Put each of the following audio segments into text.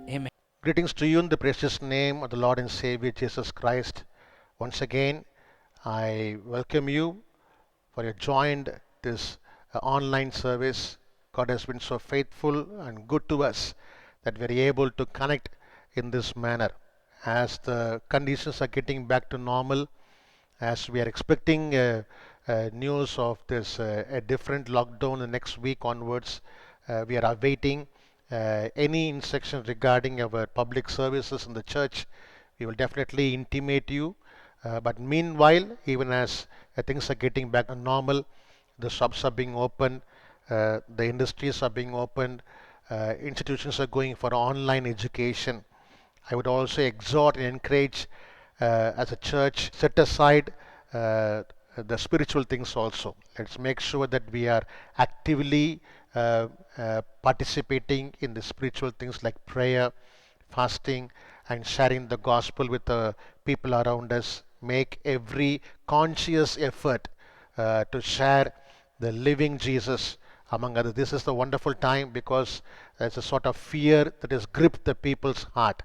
Amen. Greetings to you in the precious name of the Lord and Savior Jesus Christ. Once again, I welcome you for your joined this online service. God has been so faithful and good to us that we're able to connect in this manner. As the conditions are getting back to normal, as we are expecting news of this a different lockdown the next week onwards, we are awaiting any instruction regarding our public services in the church. We will definitely intimate you. But meanwhile, even as things are getting back to normal, the shops are being opened, the industries are being opened, institutions are going for online education. I would also exhort and encourage as a church, set aside the spiritual things also. Let's make sure that we are actively participating in the spiritual things like prayer, fasting, and sharing the gospel with the people around us. Make every conscious effort to share the living Jesus among others. This is the wonderful time because there's a sort of fear that has gripped the people's heart.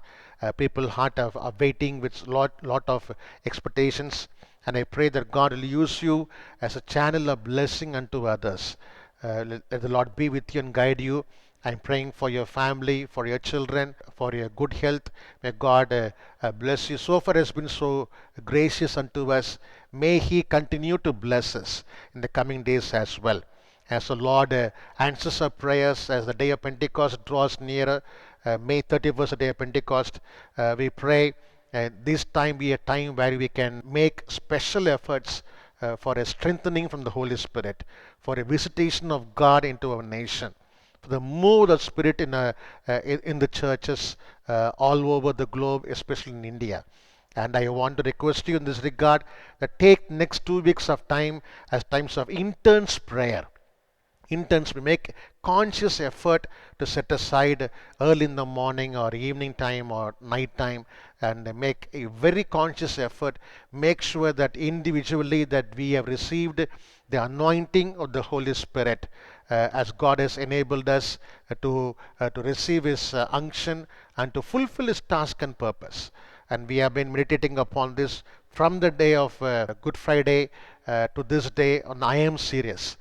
People's heart are waiting with lot of expectations, and I pray that God will use you as a channel of blessing unto others. Let the Lord be with you and guide you. I'm praying for your family, for your children, for your good health. May God bless you. So far has been so gracious unto us. May He continue to bless us in the coming days as well. As the Lord answers our prayers as the day of Pentecost draws nearer, May 31st, the day of Pentecost, we pray this time be a time where we can make special efforts for a strengthening from the Holy Spirit, for a visitation of God into our nation, for the move of the Spirit in the churches all over the globe, especially in India. And I want to request you in this regard that take next 2 weeks of time as times of intense prayer. Intense, we make conscious effort to set aside early in the morning or evening time or night time, and make a very conscious effort, make sure that individually that we have received the anointing of the Holy Spirit, as God has enabled us to receive His unction and to fulfill His task and purpose. And we have been meditating upon this from the day of Good Friday to this day on I Am Serious.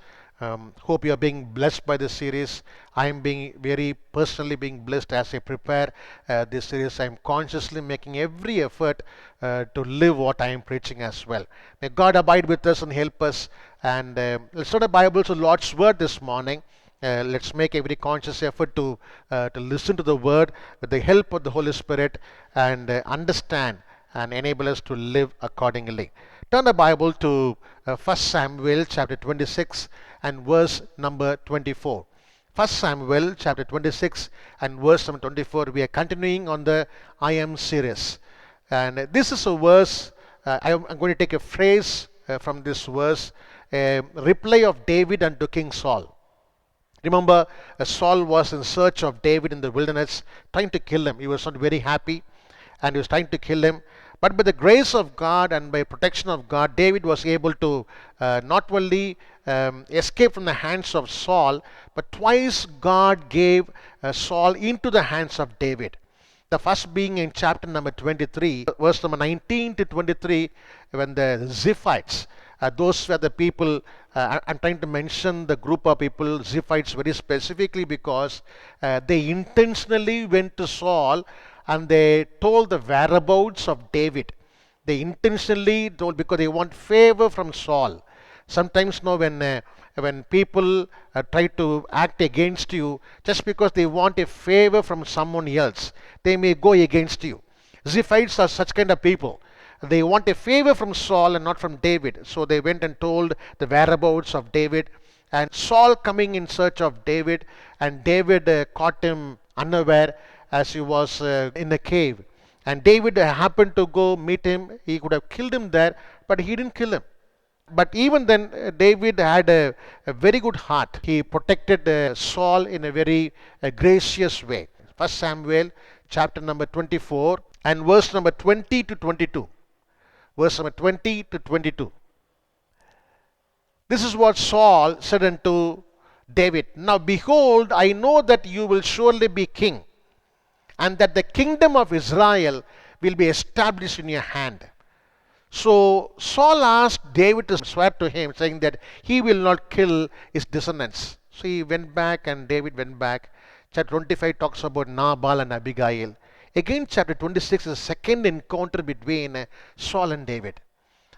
Hope you are being blessed by this series. I am being very personally being blessed as I prepare this series. I am consciously making every effort to live what I am preaching as well. May God abide with us and help us. And let's start the Bible to Lord's Word this morning. Let's make every conscious effort to listen to the Word with the help of the Holy Spirit and understand and enable us to live accordingly. Turn the Bible to 1 Samuel chapter 26 and verse number 24. 1 Samuel chapter 26 and verse number 24. We are continuing on the I Am series. And this is a verse, I'm going to take a phrase from this verse, a reply of David unto King Saul. Remember, Saul was in search of David in the wilderness, trying to kill him. He was not very happy and he was trying to kill him. But by the grace of God and by protection of God, David was able to not only escape from the hands of Saul, but twice God gave Saul into the hands of David. The first being in chapter number 23, verse number 19 to 23, when the Ziphites, those were the people, I'm trying to mention the group of people, Ziphites, very specifically because they intentionally went to Saul and they told the whereabouts of David. They intentionally told because they want favor from Saul. Sometimes, no, when people try to act against you, just because they want a favor from someone else, they may go against you. Ziphites are such kind of people. They want a favor from Saul and not from David. So they went and told the whereabouts of David. And Saul coming in search of David, and David caught him unaware as he was in a cave. And David happened to go meet him. He could have killed him there, but he didn't kill him. But even then, David had a very good heart. He protected Saul in a very gracious way. First Samuel chapter number 24 and verse number 20 to 22. Verse number 20 to 22. This is what Saul said unto David. Now behold, I know that you will surely be king, and that the kingdom of Israel will be established in your hand. So Saul asked David to swear to him, saying that he will not kill his descendants. So he went back, and David went back. Chapter 25 talks about Nabal and Abigail. Again, chapter 26 is the second encounter between Saul and David.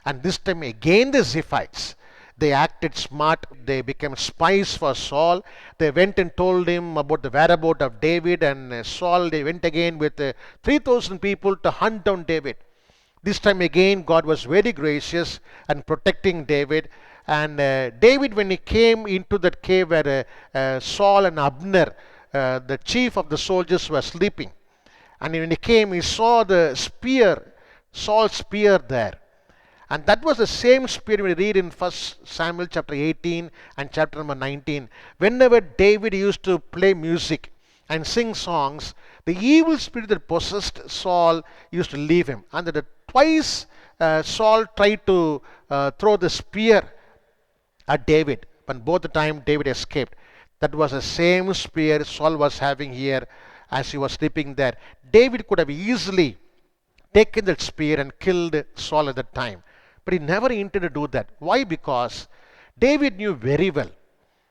And this time again the Ziphites. They acted smart. They became spies for Saul. They went and told him about the whereabouts of David, and Saul, they went again with 3,000 people to hunt down David. This time again, God was very gracious and protecting David. And David, when he came into that cave where Saul and Abner, the chief of the soldiers, were sleeping, and when he came, he saw the spear, Saul's spear there. And that was the same spear we read in 1 Samuel chapter 18 and chapter number 19. Whenever David used to play music and sing songs, the evil spirit that possessed Saul used to leave him. And that twice Saul tried to throw the spear at David, but both the time David escaped. That was the same spear Saul was having here as he was sleeping there. David could have easily taken that spear and killed Saul at that time, but he never intended to do that. Why? Because David knew very well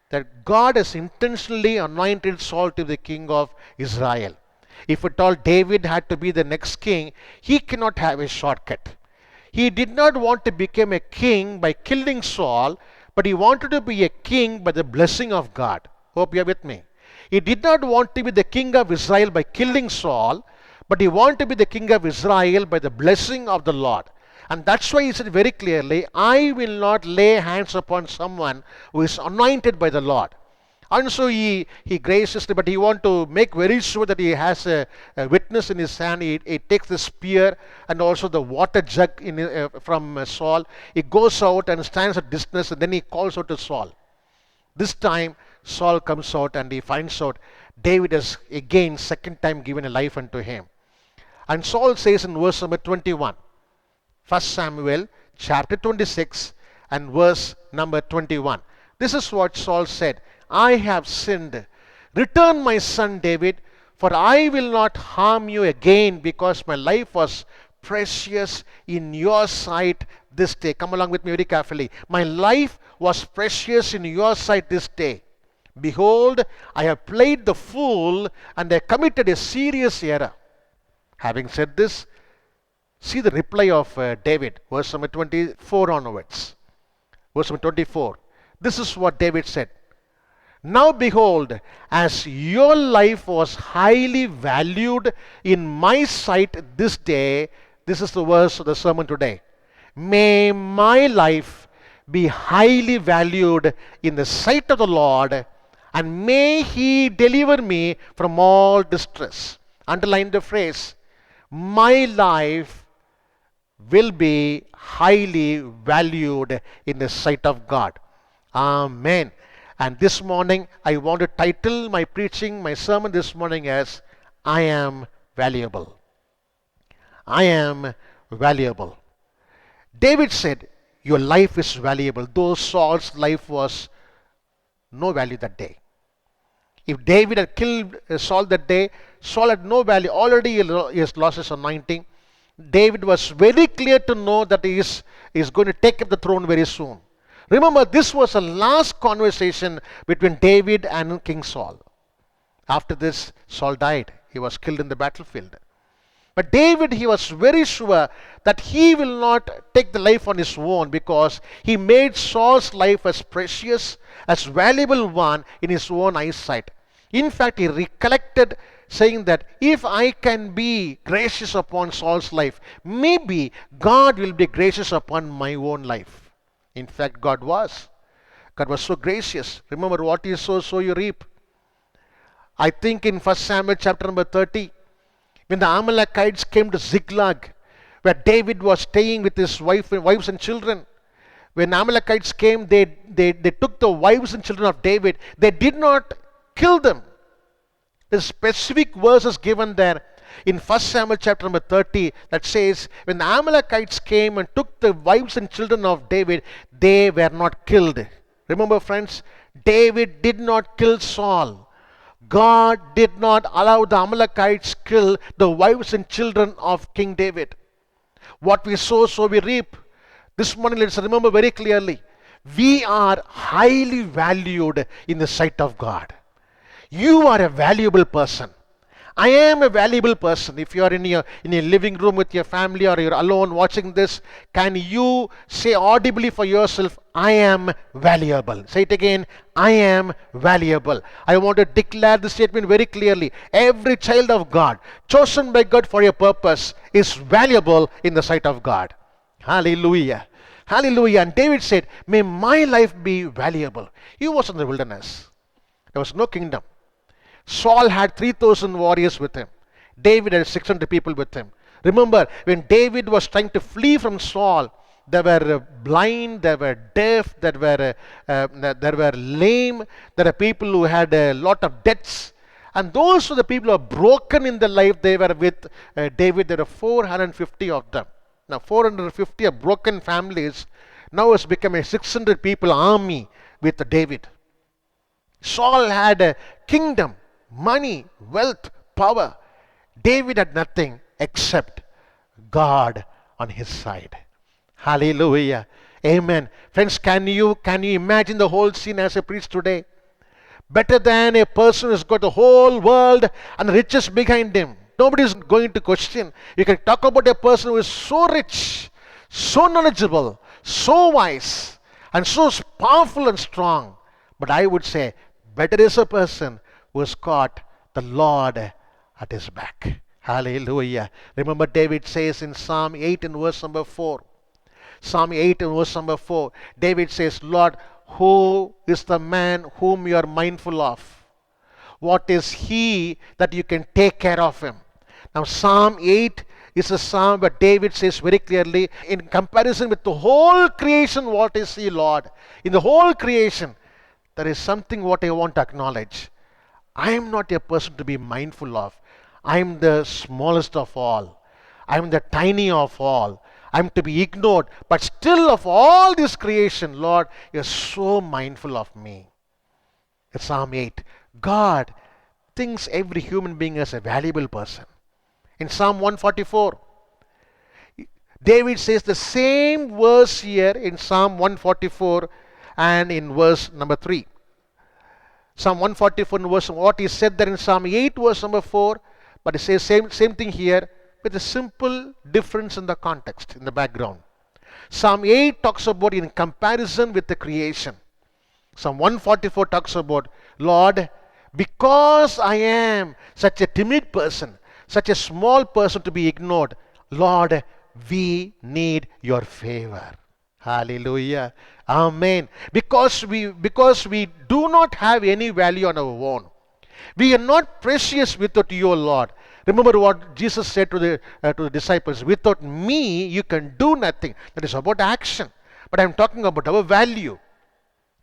that God has intentionally anointed Saul to be the king of Israel. If at all David had to be the next king, he cannot have a shortcut. He did not want to become a king by killing Saul, but he wanted to be a king by the blessing of God. Hope you are with me. He did not want to be the king of Israel by killing Saul, but he wanted to be the king of Israel by the blessing of the Lord. And that's why he said very clearly, I will not lay hands upon someone who is anointed by the Lord. And so he graciously, but he wants to make very sure that he has a witness in his hand. He takes the spear and also the water jug from Saul. He goes out and stands at distance, and then he calls out to Saul. This time Saul comes out and he finds out David has again second time given a life unto him. And Saul says in verse number 21, 1 Samuel chapter 26 and verse number 21. This is what Saul said. I have sinned. Return, my son David, for I will not harm you again, because my life was precious in your sight this day. Come along with me very carefully. My life was precious in your sight this day. Behold, I have played the fool, and I committed a serious error. Having said this, see the reply of David, verse number 24 onwards. Verse number 24. This is what David said. Now behold, as your life was highly valued in my sight this day, this is the verse of the sermon today. May my life be highly valued in the sight of the Lord, and may he deliver me from all distress. Underline the phrase, my life will be highly valued in the sight of God. Amen. And this morning, I want to title my preaching, my sermon this morning as, I am valuable. I am valuable. David said, your life is valuable, though Saul's life was no value that day. If David had killed Saul that day, Saul had no value. Already he has lost his anointing. David was very clear to know that he is going to take up the throne very soon. Remember, this was the last conversation between David and King Saul. After this, Saul died. He was killed in the battlefield. But David, he was very sure that he will not take the life on his own, because he made Saul's life as precious, as valuable one in his own eyesight. In fact, he recollected saying that if I can be gracious upon Saul's life, maybe God will be gracious upon my own life. In fact, God was. God was so gracious. Remember, what you sow, so you reap. I think in 1 Samuel chapter number 30, when the Amalekites came to Ziklag, where David was staying with his wives and children, when Amalekites came, they took the wives and children of David. They did not kill them. The specific verse is given there in 1 Samuel chapter number 30 that says, when the Amalekites came and took the wives and children of David, they were not killed. Remember, friends, David did not kill Saul. God did not allow the Amalekites kill the wives and children of King David. What we sow, so we reap. This morning, let's remember very clearly, we are highly valued in the sight of God. You are a valuable person. I am a valuable person. If you are in your living room with your family or you're alone watching this, can you say audibly for yourself, I am valuable? Say it again, I am valuable. I want to declare this statement very clearly. Every child of God, chosen by God for a purpose, is valuable in the sight of God. Hallelujah. Hallelujah. And David said, may my life be valuable. He was in the wilderness. There was no kingdom. Saul had 3,000 warriors with him. David had 600 people with him. Remember, when David was trying to flee from Saul, there were blind, there were deaf, there were lame, there were people who had a lot of debts. And those were the people who were broken in their life. They were with David. There were 450 of them. Now, 450 of broken families now has become a 600 people army with David. Saul had a kingdom, money, wealth, power. David had nothing except God on his side. Hallelujah. Amen. Friends, can you imagine the whole scene as a priest today? Better than a person who's got the whole world and riches behind him. Nobody is going to question. You can talk about a person who is so rich, so knowledgeable, so wise, and so powerful and strong. But I would say, better is a person who has got the Lord at his back. Hallelujah. Remember, David says in Psalm 8 and verse number 4. Psalm 8 and verse number 4. David says, Lord, who is the man whom you are mindful of? What is he that you can take care of him? Now, Psalm 8 is a psalm where David says very clearly, in comparison with the whole creation, what is he, Lord? In the whole creation, there is something what I want to acknowledge. I am not a person to be mindful of. I am the smallest of all. I am the tiny of all. I am to be ignored. But still, of all this creation, Lord, you are so mindful of me. It's Psalm 8. God thinks every human being as a valuable person. In Psalm 144, David says the same verse here in Psalm 144 and in verse number 3. Psalm 144 verse, what he said there in Psalm 8 verse number 4, but he says same thing here with a simple difference in the context, in the background. Psalm 8 talks about in comparison with the creation. Psalm 144 talks about, Lord, because I am such a timid person, such a small person to be ignored, Lord, we need your favor. Hallelujah. Amen. Because we do not have any value on our own. We are not precious without you, O Lord. Remember what Jesus said to the disciples, without me you can do nothing. That is about action. But I am talking about our value.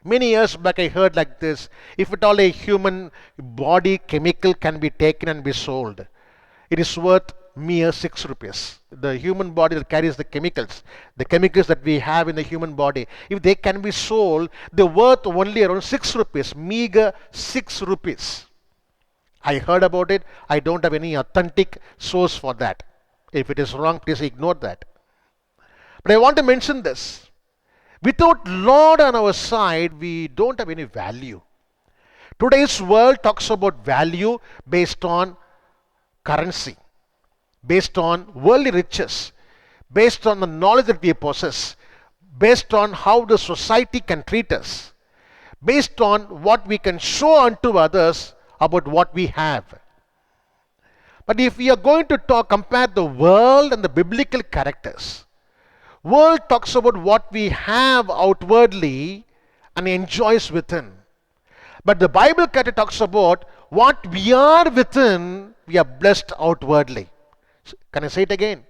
Many years back I heard like this, if at all a human body chemical can be taken and be sold, it is worth mere 6 rupees. The human body that carries the chemicals that we have in the human body, if they can be sold, they're worth only around 6 rupees, meager 6 rupees. I heard about it. I don't have any authentic source for that. If it is wrong, please ignore that. But I want to mention this. Without Lord on our side, we don't have any value. Today's world talks about value based on currency, based on worldly riches, based on the knowledge that we possess, based on how the society can treat us, based on what we can show unto others about what we have. But if we are going to compare the world and the biblical characters, world talks about what we have outwardly and enjoys within. But the Bible character talks about what we are within, we are blessed outwardly. Can I say it again?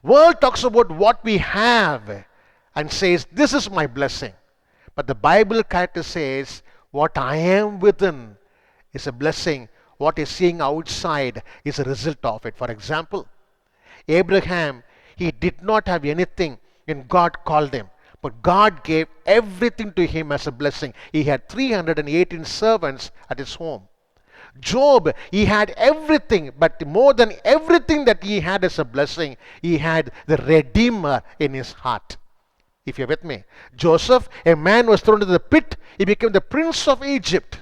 World talks about what we have and says, this is my blessing. But the Bible character says, what I am within is a blessing. What is seeing outside is a result of it. For example, Abraham, he did not have anything when God called him. But God gave everything to him as a blessing. He had 318 servants at his home. Job, he had everything, but more than everything that he had as a blessing, he had the Redeemer in his heart. If you're with me. Joseph, a man was thrown into the pit, he became the prince of Egypt.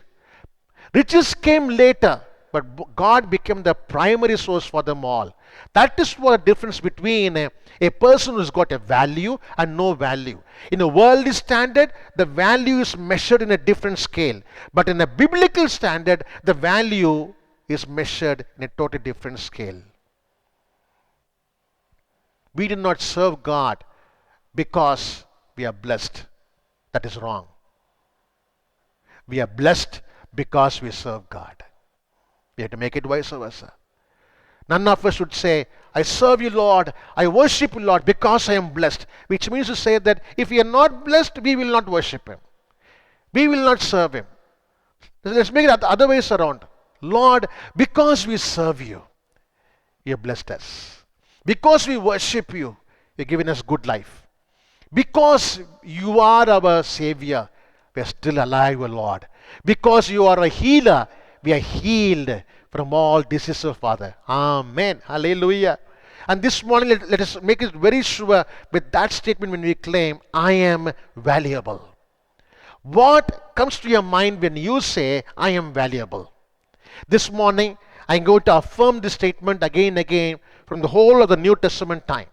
Riches came later, but God became the primary source for them all. That is what the difference between a person who's got a value and no value. In a worldly standard, the value is measured in a different scale. But in a biblical standard, the value is measured in a totally different scale. We do not serve God because we are blessed. That is wrong. We are blessed because we serve God. We have to make it vice versa. None of us should say, I serve you, Lord, I worship you, Lord, because I am blessed. Which means to say that if we are not blessed, we will not worship Him. We will not serve Him. Let's make it the other ways around. Lord, because we serve you, you have blessed us. Because we worship you, you have given us good life. Because you are our Savior, we are still alive, O Lord. Because you are a healer, we are healed from all diseases, Father. Amen. Hallelujah. And this morning, let us make it very sure with that statement when we claim, I am valuable. What comes to your mind when you say, I am valuable? This morning, I'm going to affirm this statement again and again from the whole of the New Testament time.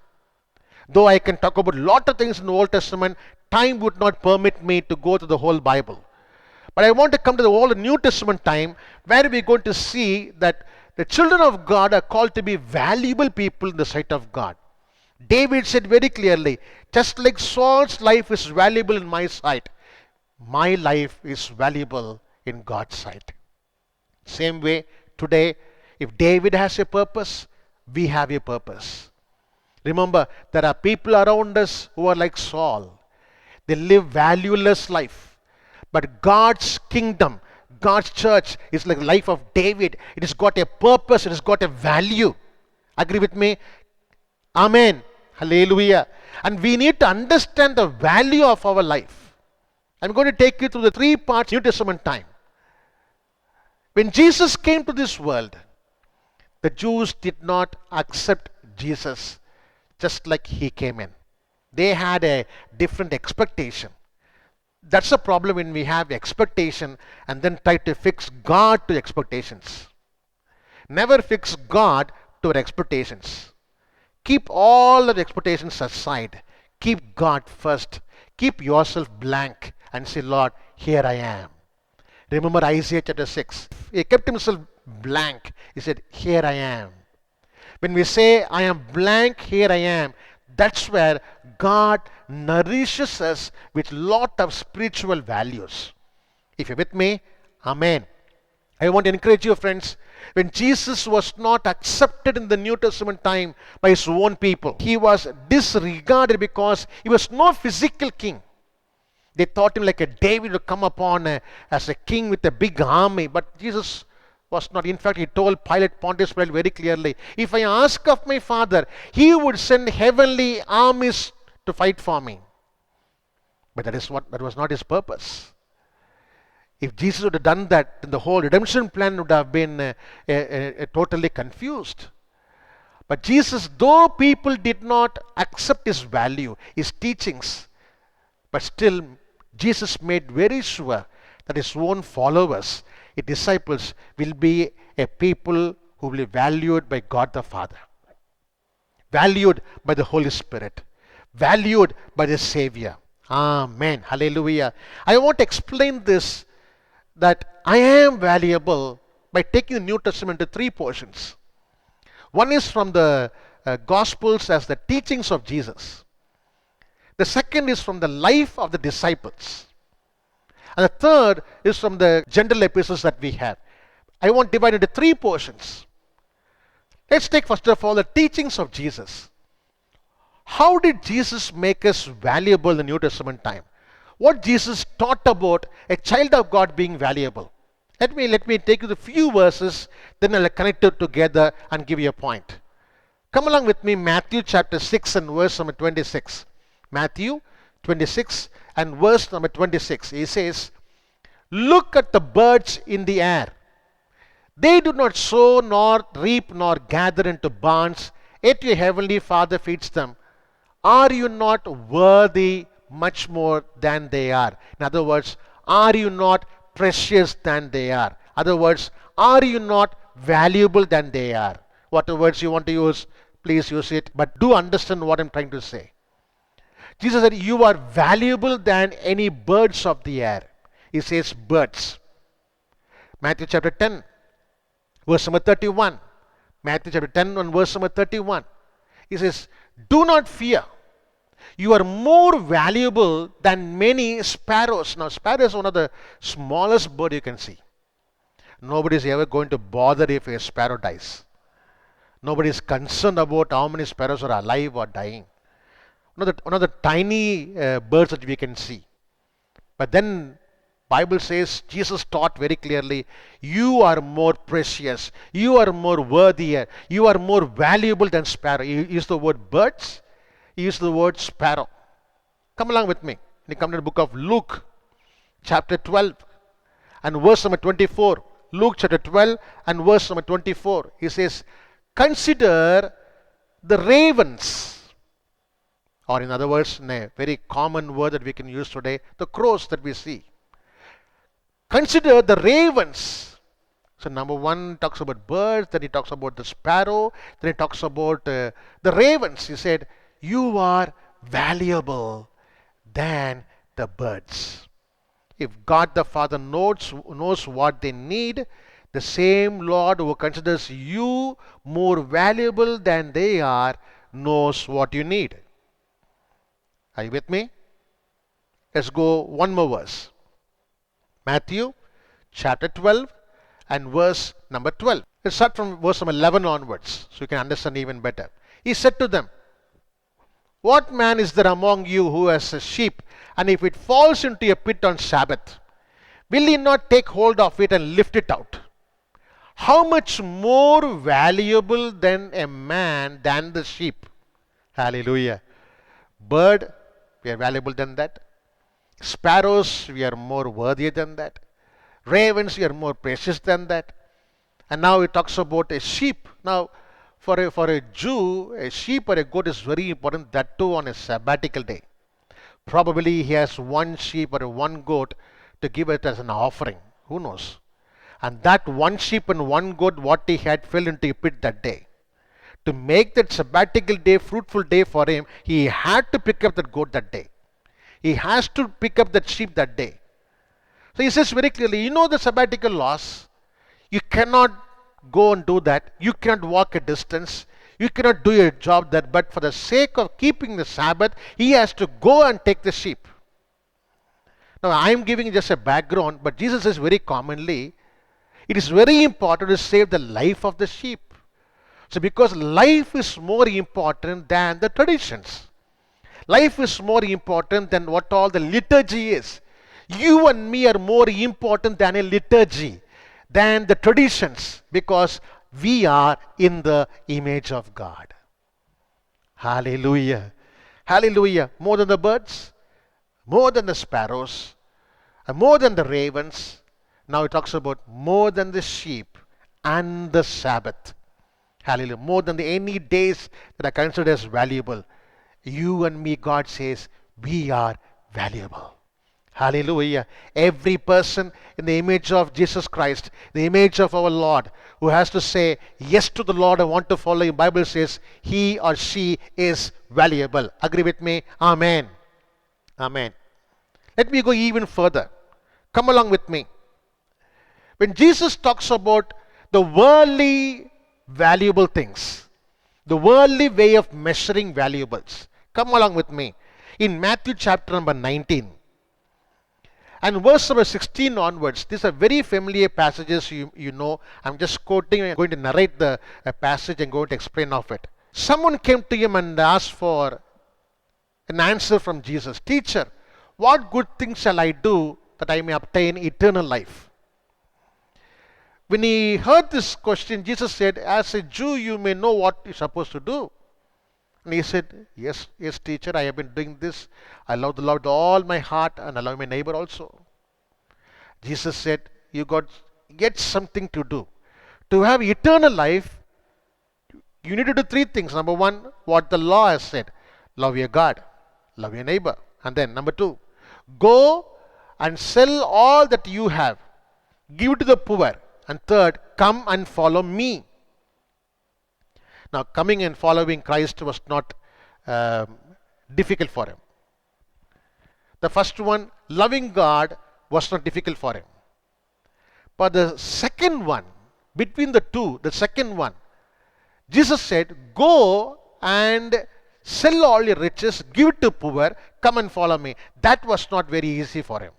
Though I can talk about a lot of things in the Old Testament, time would not permit me to go to the whole Bible. But I want to come to the whole New Testament time where we're going to see that the children of God are called to be valuable people in the sight of God. David said very clearly, just like Saul's life is valuable in my sight, my life is valuable in God's sight. Same way, today, if David has a purpose, we have a purpose. Remember, there are people around us who are like Saul. They live valueless life. But God's kingdom, God's church is like the life of David. It has got a purpose, it has got a value. Agree with me? Amen. Hallelujah. And we need to understand the value of our life. I'm going to take you through the 3 parts New Testament time. When Jesus came to this world, the Jews did not accept Jesus just like He came in. They had a different expectation. That's a problem when we have expectation and then try to fix God to expectations. Never fix God to our expectations. Keep all the expectations aside. Keep God first. Keep yourself blank and say, Lord, here I am. Remember Isaiah chapter 6. He kept himself blank. He said, here I am. When we say, I am blank, here I am, that's where God nourishes us with lot of spiritual values. If you're with me, amen. I want to encourage you, friends. When Jesus was not accepted in the New Testament time by His own people, He was disregarded because He was no physical king. They thought Him like a David to come upon as a king with a big army. But Jesus was not. In fact, He told Pontius Pilate very clearly, if I ask of my Father, He would send heavenly armies to fight for me. But that was not His purpose. If Jesus would have done that, then the whole redemption plan would have been totally confused. But Jesus, though people did not accept His value, His teachings, but still Jesus made very sure that His own followers, His disciples, will be a people who will be valued by God the Father, valued by the Holy Spirit, valued by the Savior. Amen. Hallelujah. I want to explain this, that I am valuable, by taking the New Testament into 3 portions. One is from the Gospels as the teachings of Jesus. The second is from the life of the disciples. And the third is from the general epistles that we have. I want to divide into 3 portions. Let's take first of all the teachings of Jesus. How did Jesus make us valuable in the New Testament time? What Jesus taught about a child of God being valuable. Let me take you the few verses, then I'll connect it together and give you a point. Come along with me, Matthew chapter 6 and verse number 26. Matthew 26 and verse number 26. He says, look at the birds in the air. They do not sow, nor reap, nor gather into barns, yet your heavenly Father feeds them. Are you not worthy much more than they are? In other words, are you not precious than they are? Other words, are you not valuable than they are? Whatever words you want to use, please use it. But do understand what I'm trying to say. Jesus said, you are valuable than any birds of the air. He says birds. Matthew chapter 10, verse number 31. Matthew chapter 10 and verse number 31. He says, do not fear. You are more valuable than many sparrows. Now, sparrow is one of the smallest bird you can see. Nobody is ever going to bother if a sparrow dies. Nobody is concerned about how many sparrows are alive or dying. One of the tiny birds that we can see. But then Bible says, Jesus taught very clearly, you are more precious, you are more worthy, you are more valuable than sparrow. He used the word birds, he used the word sparrow. Come along with me. You come to the book of Luke, chapter 12 and verse number 24. Luke chapter 12 and verse number 24. He says, consider the ravens. Or in other words, in a very common word that we can use today, the crows that we see. Consider the ravens. So number one talks about birds, then he talks about the sparrow, then he talks about the ravens. He said, you are valuable than the birds. If God the Father knows what they need, the same Lord who considers you more valuable than they are knows what you need. Are you with me? Let's go one more verse. Matthew chapter 12 and verse number 12. Let's start from verse number 11 onwards so you can understand even better. He said to them, what man is there among you who has a sheep, and if it falls into a pit on Sabbath, will he not take hold of it and lift it out? How much more valuable than a man than the sheep? Hallelujah. Bird, we are valuable than that. Sparrows, we are more worthy than that. Ravens, we are more precious than that. And now it talks about a sheep. Now, for a Jew, a sheep or a goat is very important, that too on a sabbatical day. Probably he has one sheep or one goat to give it as an offering. Who knows? And that one sheep and one goat, what he had, fell into a pit that day. To make that sabbatical day, fruitful day for him, he had to pick up that goat that day. He has to pick up that sheep that day. So he says very clearly, you know the sabbatical laws. You cannot go and do that. You cannot walk a distance. You cannot do your job there. But for the sake of keeping the Sabbath, he has to go and take the sheep. Now I am giving just a background, but Jesus says very commonly, it is very important to save the life of the sheep. So because life is more important than the traditions. Life is more important than what all the liturgy is. You and me are more important than a liturgy, than the traditions, because we are in the image of God. Hallelujah. Hallelujah. More than the birds, more than the sparrows, and more than the ravens. Now it talks about more than the sheep and the Sabbath. Hallelujah. More than any days that are considered as valuable. You and me, God says, we are valuable. Hallelujah. Every person in the image of Jesus Christ, the image of our Lord, who has to say yes to the Lord, I want to follow him. Bible says he or she is valuable. Agree with me? Amen. Amen. Let me go even further. Come along with me. When Jesus talks about the worldly valuable things, the worldly way of measuring valuables, come along with me. In Matthew chapter number 19 and verse number 16 onwards, these are very familiar passages you know. I'm just quoting, I'm going to narrate the passage and going to explain of it. Someone came to him and asked for an answer from Jesus. Teacher, what good things shall I do that I may obtain eternal life? When he heard this question, Jesus said, as a Jew, you may know what you're supposed to do. And he said, yes, teacher, I have been doing this. I love the Lord with all my heart and I love my neighbor also. Jesus said, you got get something to do. To have eternal life, you need to do three things. Number one, what the law has said: love your God, love your neighbor. And then, number two, go and sell all that you have, give to the poor. And third, come and follow me. Now, coming and following Christ was not um, difficult for him. The first one, loving God, was not difficult for him. But the second one, between the two, the second one, Jesus said, go and sell all your riches, give it to poor, come and follow me. That was not very easy for him.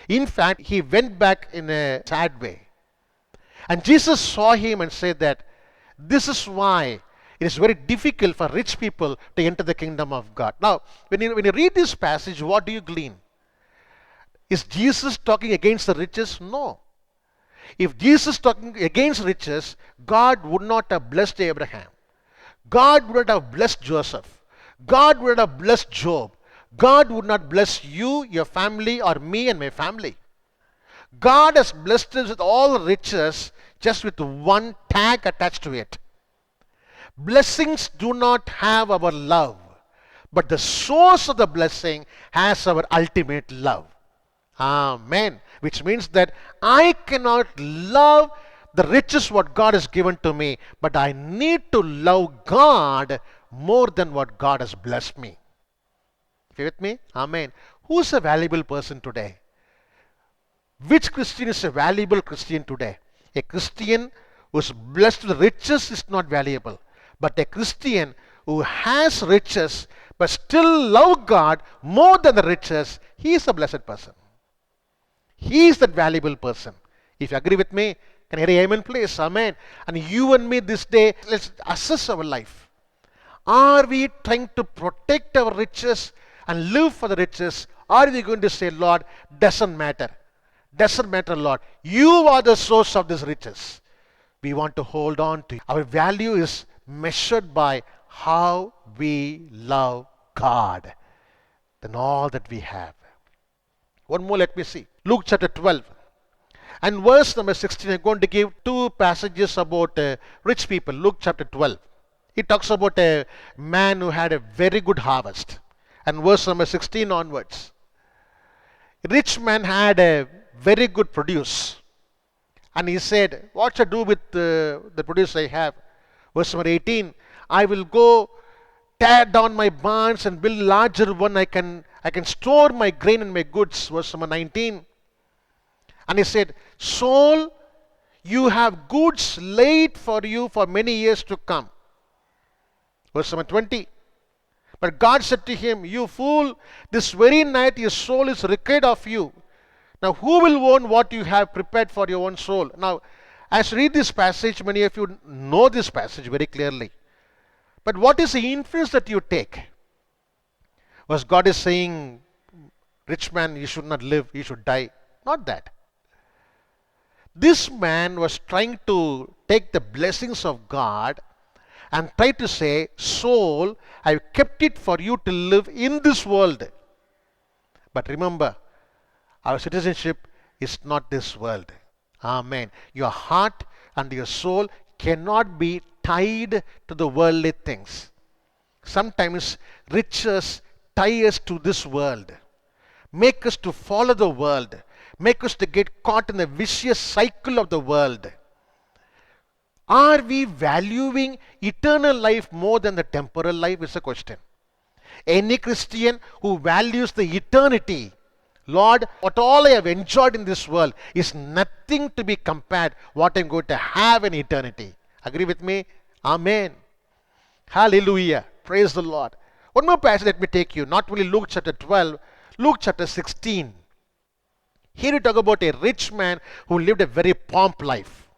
In fact, he went back in a sad way. And Jesus saw him and said that this is why it is very difficult for rich people to enter the kingdom of God. Now, when you read this passage, what do you glean? Is Jesus talking against the riches? No. If Jesus talking against riches, God would not have blessed Abraham. God would not have blessed Joseph. God would not have blessed Job. God would not bless you, your family, or me and my family. God has blessed us with all riches just with one tag attached to it. Blessings do not have our love, but the source of the blessing has our ultimate love. Amen. Which means that I cannot love the riches what God has given to me, but I need to love God more than what God has blessed me. You with me? Amen. Who's a valuable person today? Which Christian is a valuable Christian today? A Christian who is blessed with riches is not valuable. But a Christian who has riches but still love God more than the riches, he is a blessed person. He is that valuable person. If you agree with me, can you hear amen please? Amen. And you and me this day, let's assess our life. Are we trying to protect our riches and live for the riches? Or are we going to say, Lord, doesn't matter. Doesn't matter, Lord. You are the source of these riches. We want to hold on to it. Our value is measured by how we love God than all that we have. One more, let me see. Luke chapter 12 and verse number 16. I'm going to give two passages about rich people. Luke chapter 12. It talks about a man who had a very good harvest. And verse number 16 onwards. A rich man had a very good produce. And he said, what shall I do with the produce I have? Verse number 18, I will go tear down my barns and build larger one. I can store my grain and my goods. Verse number 19. And he said, soul, you have goods laid for you for many years to come. Verse number 20. But God said to him, you fool, this very night your soul is required of you. Now who will own what you have prepared for your own soul? Now, as you read this passage, many of you know this passage very clearly. But what is the inference that you take? Was God is saying, rich man, you should not live, you should die. Not that. This man was trying to take the blessings of God and try to say, soul, I've kept it for you to live in this world. But remember, our citizenship is not this world. Amen. Your heart and your soul cannot be tied to the worldly things. Sometimes riches tie us to this world, make us to follow the world, make us to get caught in the vicious cycle of the world. Are we valuing eternal life more than the temporal life is a question. Any Christian who values the eternity, Lord, what all I have enjoyed in this world is nothing to be compared what I'm going to have in eternity. Agree with me? Amen. Hallelujah. Praise the Lord. One more passage let me take you. Not only Luke chapter 12, Luke chapter 16. Here we talk about a rich man who lived a very pomp life.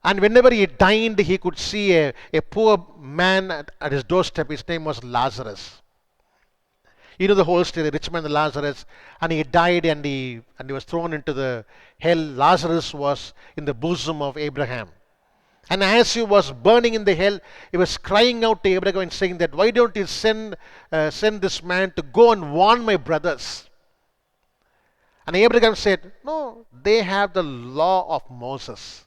And whenever he dined, he could see a poor man at his doorstep. His name was Lazarus. You know the whole story, the rich man Lazarus, and he died and he was thrown into the hell. Lazarus was in the bosom of Abraham. And as he was burning in the hell, he was crying out to Abraham and saying that, why don't you send this man to go and warn my brothers? And Abraham said, no, they have the law of Moses.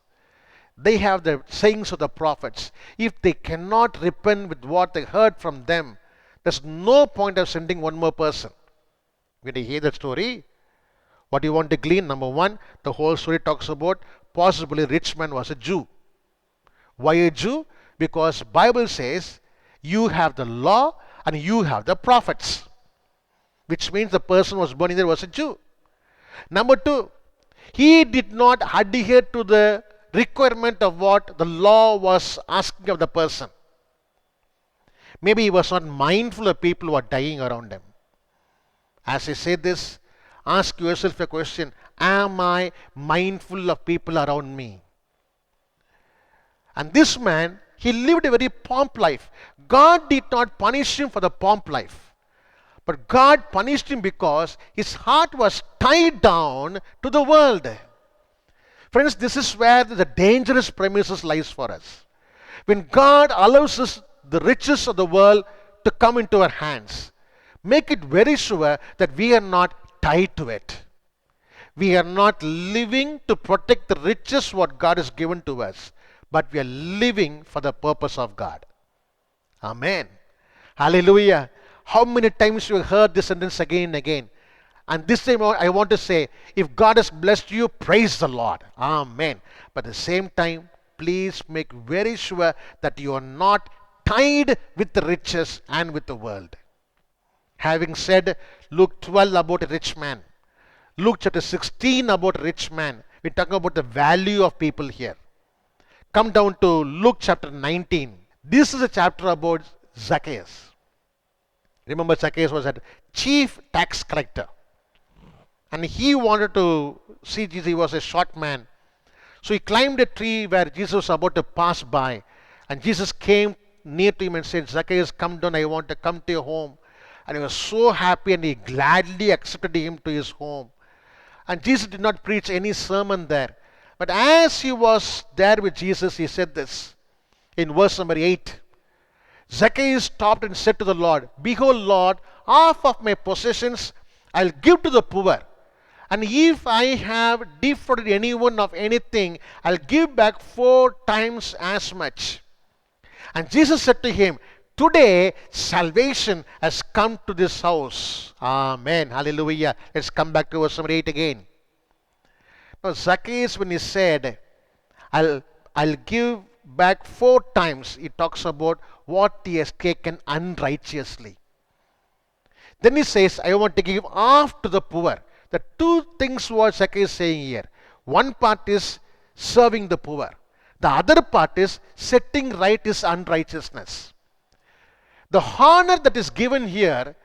They have the sayings of the prophets. If they cannot repent with what they heard from them, there's no point of sending one more person. When you hear that story, what do you want to glean? Number one, the whole story talks about possibly rich man was a Jew. Why a Jew? Because Bible says you have the law and you have the prophets, which means the person was born in there was a Jew. Number two, he did not adhere to the requirement of what the law was asking of the person. Maybe he was not mindful of people who are dying around him. As I say this, ask yourself a question: am I mindful of people around me? And this man, he lived a very pomp life. God did not punish him for the pomp life, but God punished him because his heart was tied down to the world. Friends, this is where the dangerous premises lies for us. When God allows us the riches of the world to come into our hands, make it very sure that we are not tied to it. We are not living to protect the riches what God has given to us, but we are living for the purpose of God. Amen. Hallelujah. How many times you have heard this sentence again and again? And this time I want to say, if God has blessed you, praise the Lord. Amen. But at the same time, please make very sure that you are not tied with the riches and with the world. Having said Luke 12 about a rich man, Luke chapter 16 about a rich man, we're talking about the value of people here. Come down to Luke chapter 19. This is a chapter about Zacchaeus. Remember, Zacchaeus was a chief tax collector. And he wanted to see Jesus. He was a short man. So he climbed a tree where Jesus was about to pass by. And Jesus came near to him and said, Zacchaeus, come down. I want to come to your home. And he was so happy and he gladly accepted him to his home. And Jesus did not preach any sermon there. But as he was there with Jesus, he said this in verse number 8. Zacchaeus stopped and said to the Lord, Behold, Lord, half of my possessions I'll give to the poor. And if I have defrauded anyone of anything, I'll give back 4 times as much. And Jesus said to him, Today salvation has come to this house. Amen. Hallelujah. Let's come back to verse number 8 again. Now Zacchaeus, when he said, I'll give back 4 times, he talks about what he has taken unrighteously. Then he says, I want to give half to the poor. The two things what Zacchaeus is saying here. One part is serving the poor. The other part is setting right his unrighteousness. The honor that is given here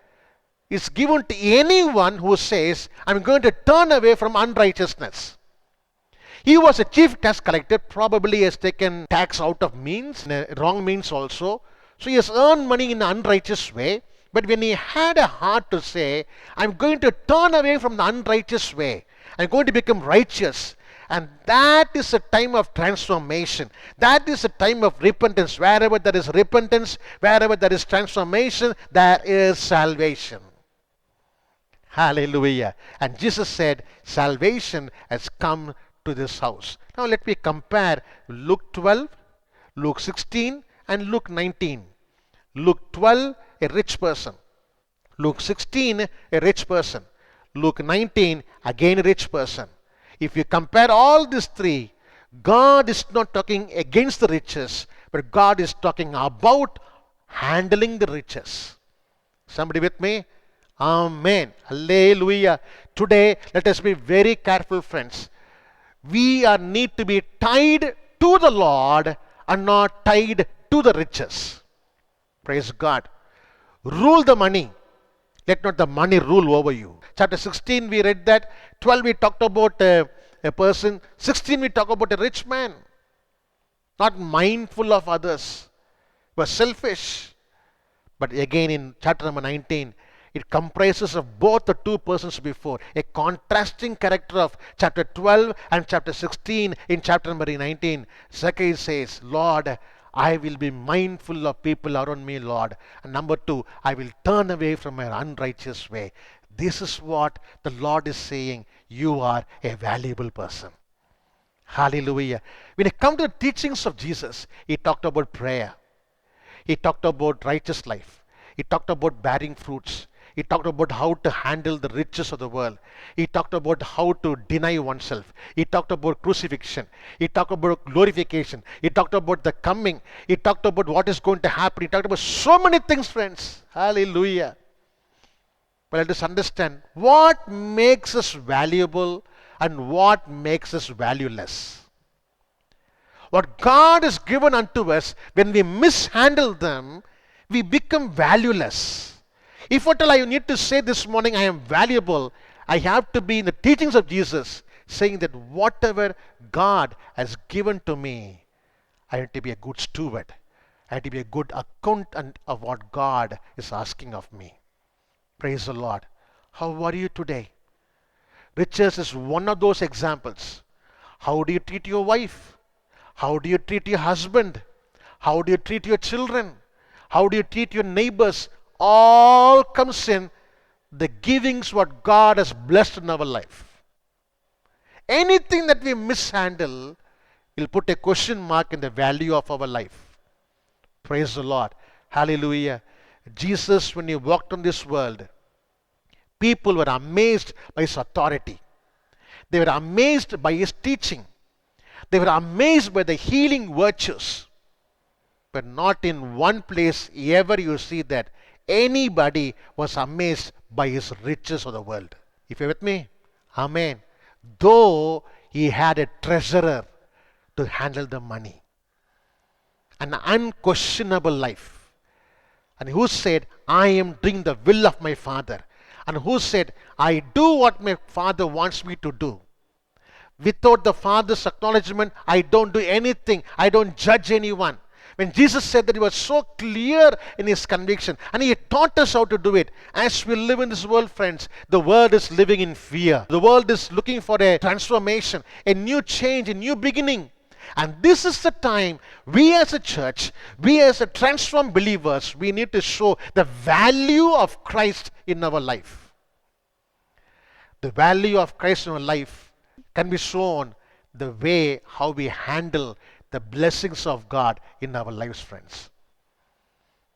is given to anyone who says, I'm going to turn away from unrighteousness. He was a chief tax collector, probably has taken tax out of means, wrong means also. So he has earned money in an unrighteous way. But when he had a heart to say, I'm going to turn away from the unrighteous way, I'm going to become righteous. And that is a time of transformation. That is a time of repentance. Wherever there is repentance, wherever there is transformation, there is salvation. Hallelujah. And Jesus said, salvation has come to this house. Now let me compare Luke 12, Luke 16, and Luke 19. Luke 12, a rich person. Luke 16, a rich person. Luke 19, again a rich person. If you compare all these three, God is not talking against the riches, but God is talking about handling the riches. Somebody with me? Amen. Hallelujah. Today, let us be very careful, friends. We need to be tied to the Lord and not tied to the riches. Praise God. Rule the money. Let not the money rule over you. Chapter 16 we read that. 12 we talked about a person. 16 we talk about a rich man. Not mindful of others. Was selfish. But again in chapter number 19, it comprises of both the two persons before. A contrasting character of chapter 12 and chapter 16 in chapter number 19. Zacchaeus says, Lord, I will be mindful of people around me, Lord. And number 2, I will turn away from my unrighteous way. This is what the Lord is saying. You are a valuable person. Hallelujah. When it comes to the teachings of Jesus, he talked about prayer. He talked about righteous life. He talked about bearing fruits. He talked about how to handle the riches of the world. He talked about how to deny oneself. He talked about crucifixion. He talked about glorification. He talked about the coming. He talked about what is going to happen. He talked about so many things, friends. Hallelujah. But let us understand what makes us valuable and what makes us valueless. What God has given unto us, when we mishandle them, we become valueless. If at all I need to say this morning, I am valuable, I have to be in the teachings of Jesus, saying that whatever God has given to me, I have to be a good steward. I have to be a good accountant of what God is asking of me. Praise the Lord. How are you today? Riches is one of those examples. How do you treat your wife? How do you treat your husband? How do you treat your children? How do you treat your neighbors? All comes in the givings what God has blessed in our life. Anything that we mishandle will put a question mark in the value of our life. Praise the Lord. Hallelujah. Jesus, when he walked on this world, people were amazed by his authority. They were amazed by his teaching. They were amazed by the healing virtues. But not in one place ever you see that anybody was amazed by his riches of the world. If you're with me, amen. Though he had a treasurer to handle the money, an unquestionable life. And who said, I am doing the will of my Father. And who said, I do what my Father wants me to do. Without the Father's acknowledgement, I don't do anything. I don't judge anyone. When Jesus said that, he was so clear in his conviction, and he taught us how to do it. As we live in this world, friends, the world is living in fear. The world is looking for a transformation, a new change, a new beginning. And this is the time we as a church, we as a transformed believers, we need to show the value of Christ in our life. The value of Christ in our life can be shown the way how we handle the blessings of God in our lives, friends.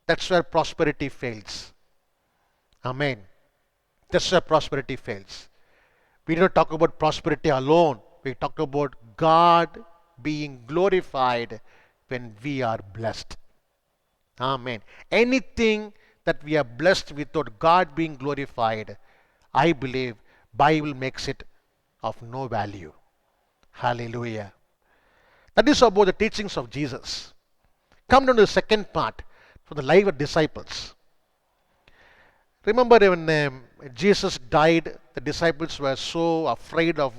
That's where prosperity fails. Amen. That's where prosperity fails. We don't talk about prosperity alone. We talk about God being glorified when we are blessed. Amen. Anything that we are blessed without God being glorified, I believe Bible makes it of no value. Hallelujah. That is about the teachings of Jesus. Come down to the second part for the life of disciples. Remember when Jesus died, the disciples were so afraid of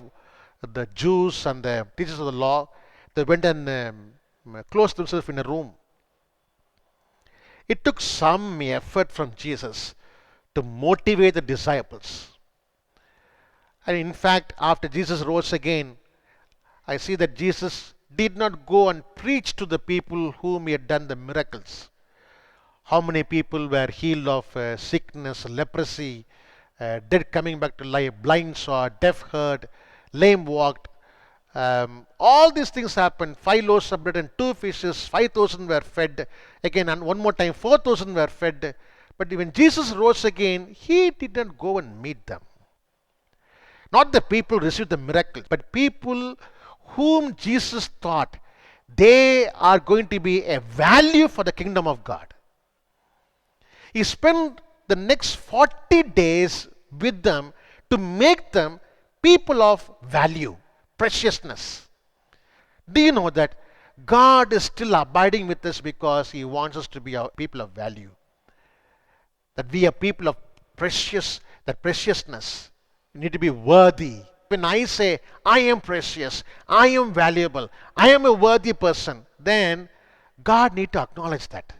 the Jews and the teachers of the law. They went and closed themselves in a room. It took some effort from Jesus to motivate the disciples. And in fact, after Jesus rose again, I see that Jesus did not go and preach to the people whom he had done the miracles. How many people were healed of sickness, leprosy, dead coming back to life, blind saw, deaf heard, lame walked. All these things happened. 5 loaves of bread and 2 fishes, 5,000 were fed. Again, and one more time, 4,000 were fed. But when Jesus rose again, he did not go and meet them. Not the people received the miracle, but people whom Jesus thought they are going to be a value for the kingdom of God. He spent the next 40 days with them to make them people of value, preciousness. Do you know that God is still abiding with us because he wants us to be a people of value? That we are people of that preciousness. We need to be worthy. When I say, I am precious, I am valuable, I am a worthy person, then God needs to acknowledge that.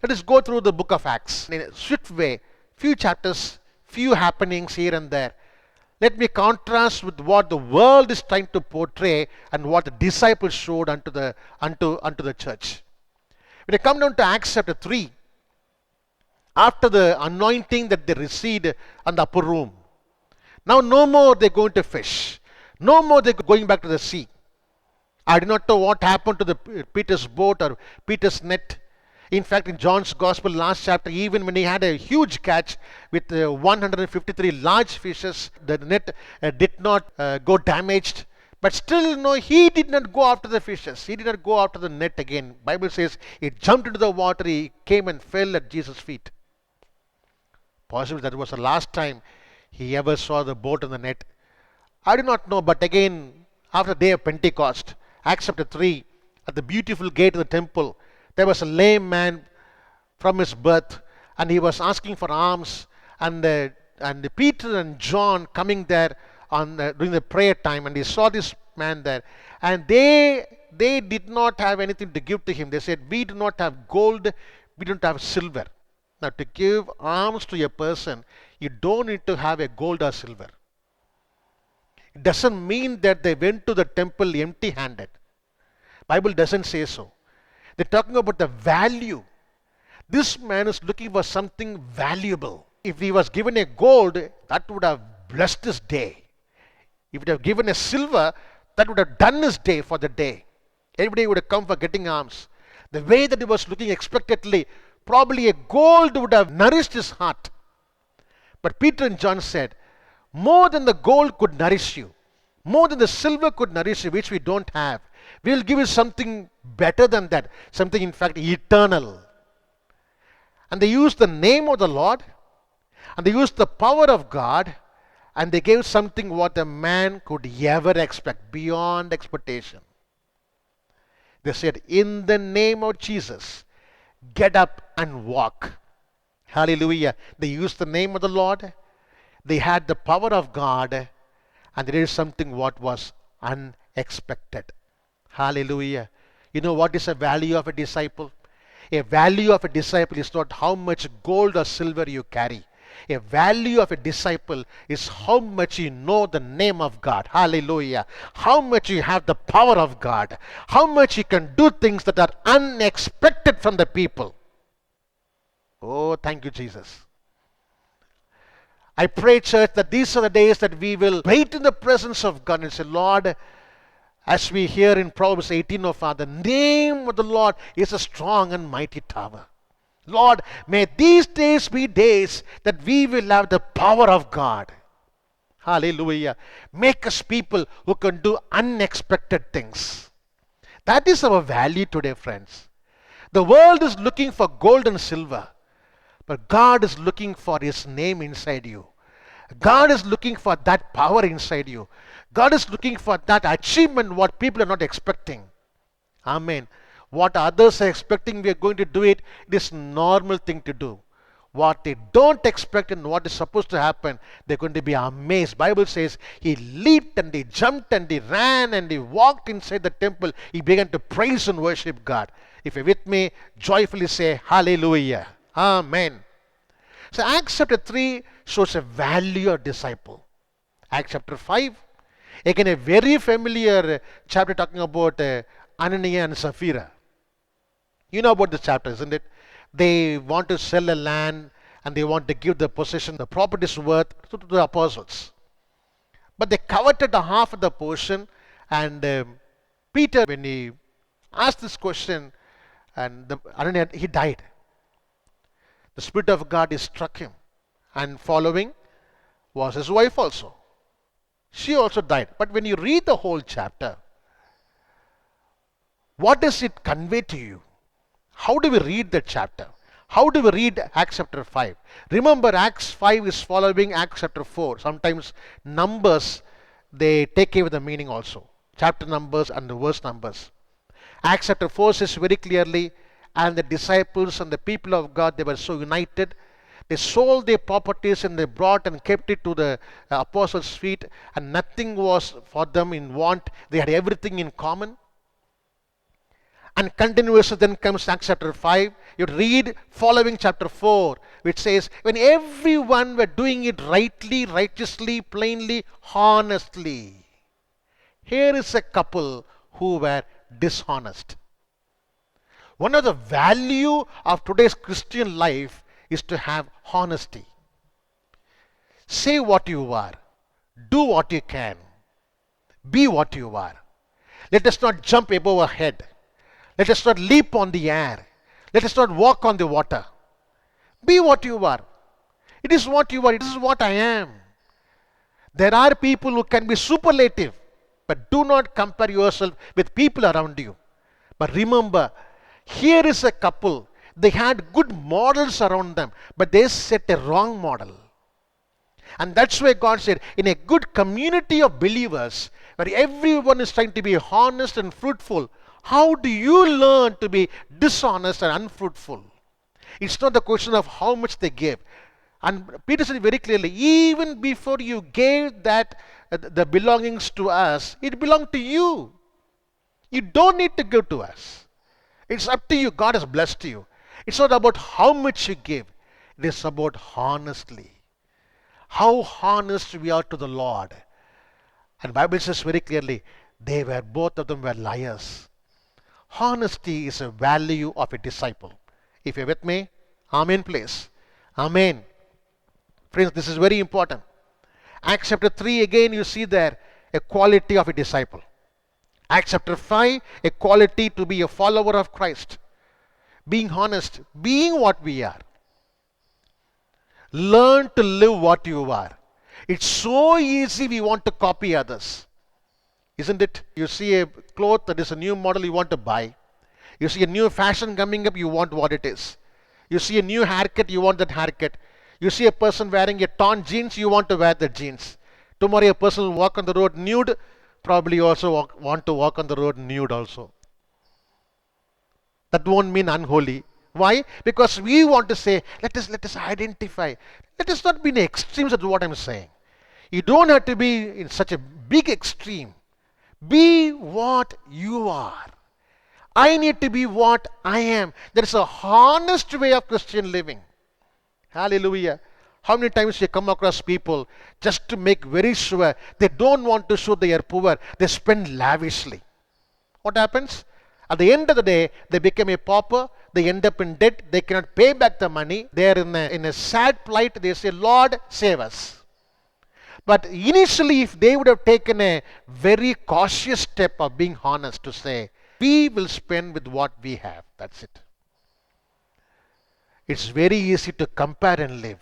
Let us go through the book of Acts in a swift way. Few chapters, few happenings here and there. Let me contrast with what the world is trying to portray and what the disciples showed unto the church. When I come down to Acts chapter 3, after the anointing that they received on the upper room, now no more they're going to fish. No more they going back to the sea. I do not know what happened to the Peter's boat or Peter's net. In fact, in John's Gospel, last chapter, even when he had a huge catch with 153 large fishes, the net did not go damaged. But still, no, he did not go after the fishes. He did not go after the net again. Bible says he jumped into the water. He came and fell at Jesus' feet. Possibly that was the last time he ever saw the boat and the net. I do not know, but again, after the day of Pentecost, Acts chapter 3, at the beautiful gate of the temple, there was a lame man from his birth, and he was asking for alms, and Peter and John coming there during the prayer time, and he saw this man there, and they did not have anything to give to him. They said, "We do not have gold, we don't have silver." Now, to give alms to a person, you don't need to have a gold or silver. It doesn't mean that they went to the temple empty-handed. Bible doesn't say so. They're talking about the value. This man is looking for something valuable. If he was given a gold, that would have blessed his day. If it had given a silver, that would have done his day for the day. Everybody would have come for getting alms. The way that he was looking expectantly, probably a gold would have nourished his heart. But Peter and John said, more than the gold could nourish you, more than the silver could nourish you, which we don't have, we will give you something better than that, something in fact eternal. And they used the name of the Lord, and they used the power of God, and they gave something what a man could ever expect, beyond expectation. They said, in the name of Jesus, get up and walk. Hallelujah. They used the name of the Lord, they had the power of God, and there is something what was unexpected. Hallelujah. You know what is the value of a disciple? A value of a disciple is not how much gold or silver you carry. A value of a disciple is how much you know the name of God. Hallelujah. How much you have the power of God. How much you can do things that are unexpected from the people. Oh, thank you, Jesus. I pray, church, that these are the days that we will wait in the presence of God and say, Lord, as we hear in Proverbs 18, oh Father, the name of the Lord is a strong and mighty tower. Lord, may these days be days that we will have the power of God. Hallelujah. Make us people who can do unexpected things. That is our value today, friends. The world is looking for gold and silver, but God is looking for His name inside you. God is looking for that power inside you. God is looking for that achievement what people are not expecting. Amen. What others are expecting, we are going to do it. It is normal thing to do. What they don't expect and what is supposed to happen, they're going to be amazed. Bible says he leaped and he jumped and he ran and he walked inside the temple. He began to praise and worship God. If you're with me, joyfully say hallelujah. Amen. So Acts chapter 3 shows a value of disciple. Acts chapter 5, again a very familiar chapter talking about Ananias and Sapphira. You know about this chapter, isn't it? They want to sell a land and they want to give the possession, the property's worth to the apostles. But they coveted a half of the portion, and Peter, when he asked this question, and Ananias, he died. The Spirit of God is struck him, and following was his wife also. She also died. But when you read the whole chapter, what does it convey to you? How do we read the chapter? How do we read Acts chapter 5? Remember, Acts 5 is following Acts chapter 4. Sometimes numbers, they take away the meaning also. Chapter numbers and the verse numbers. Acts chapter 4 says very clearly, and the disciples and the people of God, they were so united. They sold their properties and they brought and kept it to the apostles' feet, and nothing was for them in want. They had everything in common. And continuously then comes Acts chapter 5. You read following chapter 4, which says, when everyone were doing it rightly, righteously, plainly, honestly. Here is a couple who were dishonest. One of the value of today's Christian life is to have honesty. Say what you are. Do what you can. Be what you are. Let us not jump above our head. Let us not leap on the air. Let us not walk on the water. Be what you are. It is what you are. It is what I am. There are people who can be superlative, but do not compare yourself with people around you. But remember, here is a couple. They had good models around them, but they set a wrong model. And that's why God said, in a good community of believers, where everyone is trying to be honest and fruitful, how do you learn to be dishonest and unfruitful? It's not the question of how much they give. And Peter said very clearly, even before you gave that the belongings to us, it belonged to you. You don't need to give to us. It's up to you. God has blessed you. It's not about how much you give. It is about honestly. How honest we are to the Lord. And the Bible says very clearly, both of them were liars. Honesty is a value of a disciple. If you're with me, amen please. Amen. Friends, this is very important. Acts chapter 3, again you see there a quality of a disciple. Acts chapter 5, a quality to be a follower of Christ. Being honest, being what we are. Learn to live what you are. It's so easy we want to copy others. Isn't it? You see a cloth that is a new model you want to buy. You see a new fashion coming up, you want what it is. You see a new haircut, you want that haircut. You see a person wearing a torn jeans, you want to wear the jeans. Tomorrow a person will walk on the road nude, probably also want to walk on the road nude also. That won't mean unholy. Why? Because we want to say, let us identify. Let us not be in extremes of what I'm saying. You don't have to be in such a big extreme. Be what you are. I need to be what I am. There is a honest way of Christian living. Hallelujah. How many times you come across people just to make very sure they don't want to show they are poor, they spend lavishly. What happens? At the end of the day, they become a pauper, they end up in debt, they cannot pay back the money, they are in a sad plight, they say, Lord, save us. But initially, if they would have taken a very cautious step of being honest to say, we will spend with what we have, that's it. It's very easy to compare and live,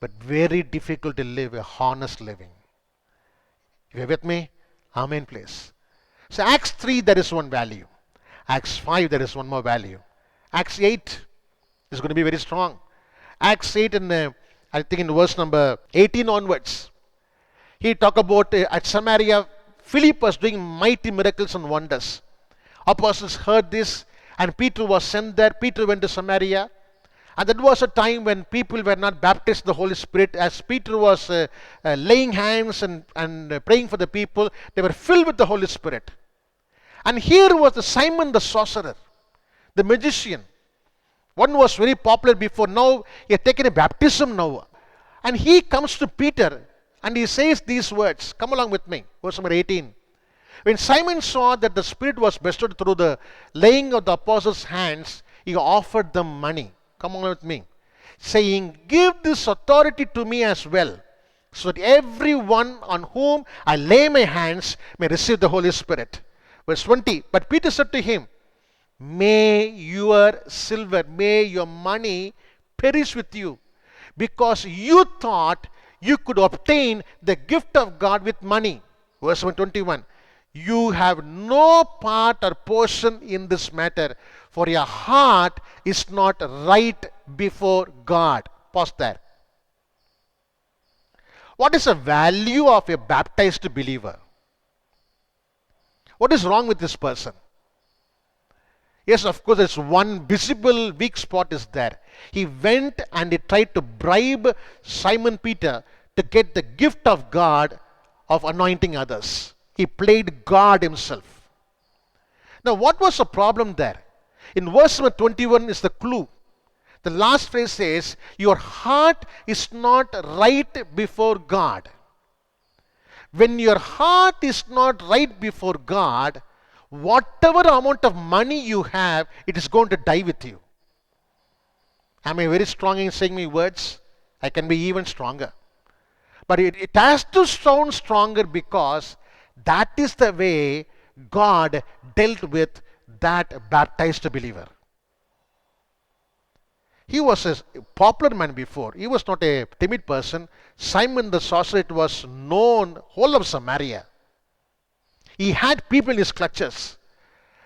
but very difficult to live a honest living. If you're with me, amen please. So Acts 3, there is one value. Acts 5, there is one more value. Acts 8 is going to be very strong. Acts 8, I think in verse number 18 onwards, he talk about at Samaria, Philip was doing mighty miracles and wonders. Apostles heard this, and Peter was sent there. Peter went to Samaria. And that was a time when people were not baptized in the Holy Spirit. As Peter was laying hands and praying for the people, they were filled with the Holy Spirit. And here was the Simon the sorcerer, the magician. One was very popular before. Now he had taken a baptism now. And he comes to Peter and he says these words. Come along with me. Verse number 18. When Simon saw that the Spirit was bestowed through the laying of the apostles' hands, he offered them money. Come on with me. Saying, give this authority to me as well, so that everyone on whom I lay my hands may receive the Holy Spirit. Verse 20. But Peter said to him, may your silver, may your money perish with you, because you thought you could obtain the gift of God with money. Verse 21. You have no part or portion in this matter, for your heart is not right before God. Pause there. What is the value of a baptized believer? What is wrong with this person? Yes, of course, there's one visible weak spot is there. He went and he tried to bribe Simon Peter to get the gift of God of anointing others. He played God himself. Now, what was the problem there? In verse number 21 is the clue. The last phrase says, your heart is not right before God. When your heart is not right before God, whatever amount of money you have, it is going to die with you. Am I very strong in saying my words? I can be even stronger. But it has to sound stronger because That is the way God dealt with that baptized believer. He was a popular man before. He was not a timid person. Simon the sorcerer was known whole of Samaria. He had people in his clutches.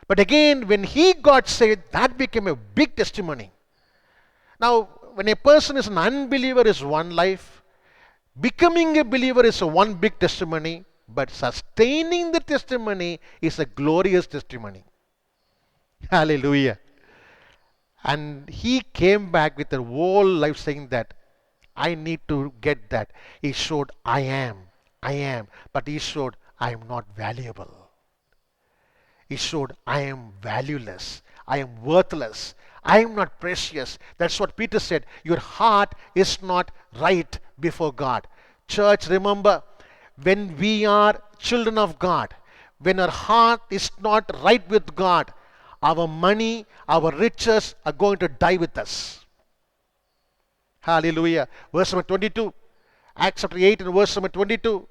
But again, when he got saved, that became a big testimony. Now, when a person is an unbeliever is one life, becoming a believer is a one big testimony, but sustaining the testimony is a glorious testimony. Hallelujah. And he came back with a whole life saying that I need to get that. He showed I am, but he showed I am not valuable. He showed I am valueless. I am worthless. I am not precious. That's what Peter said. Your heart is not right before God. Church, remember, when we are children of God, when our heart is not right with God, our money, our riches are going to die with us. Hallelujah. Verse number 22. Acts chapter 8 and verse number 22.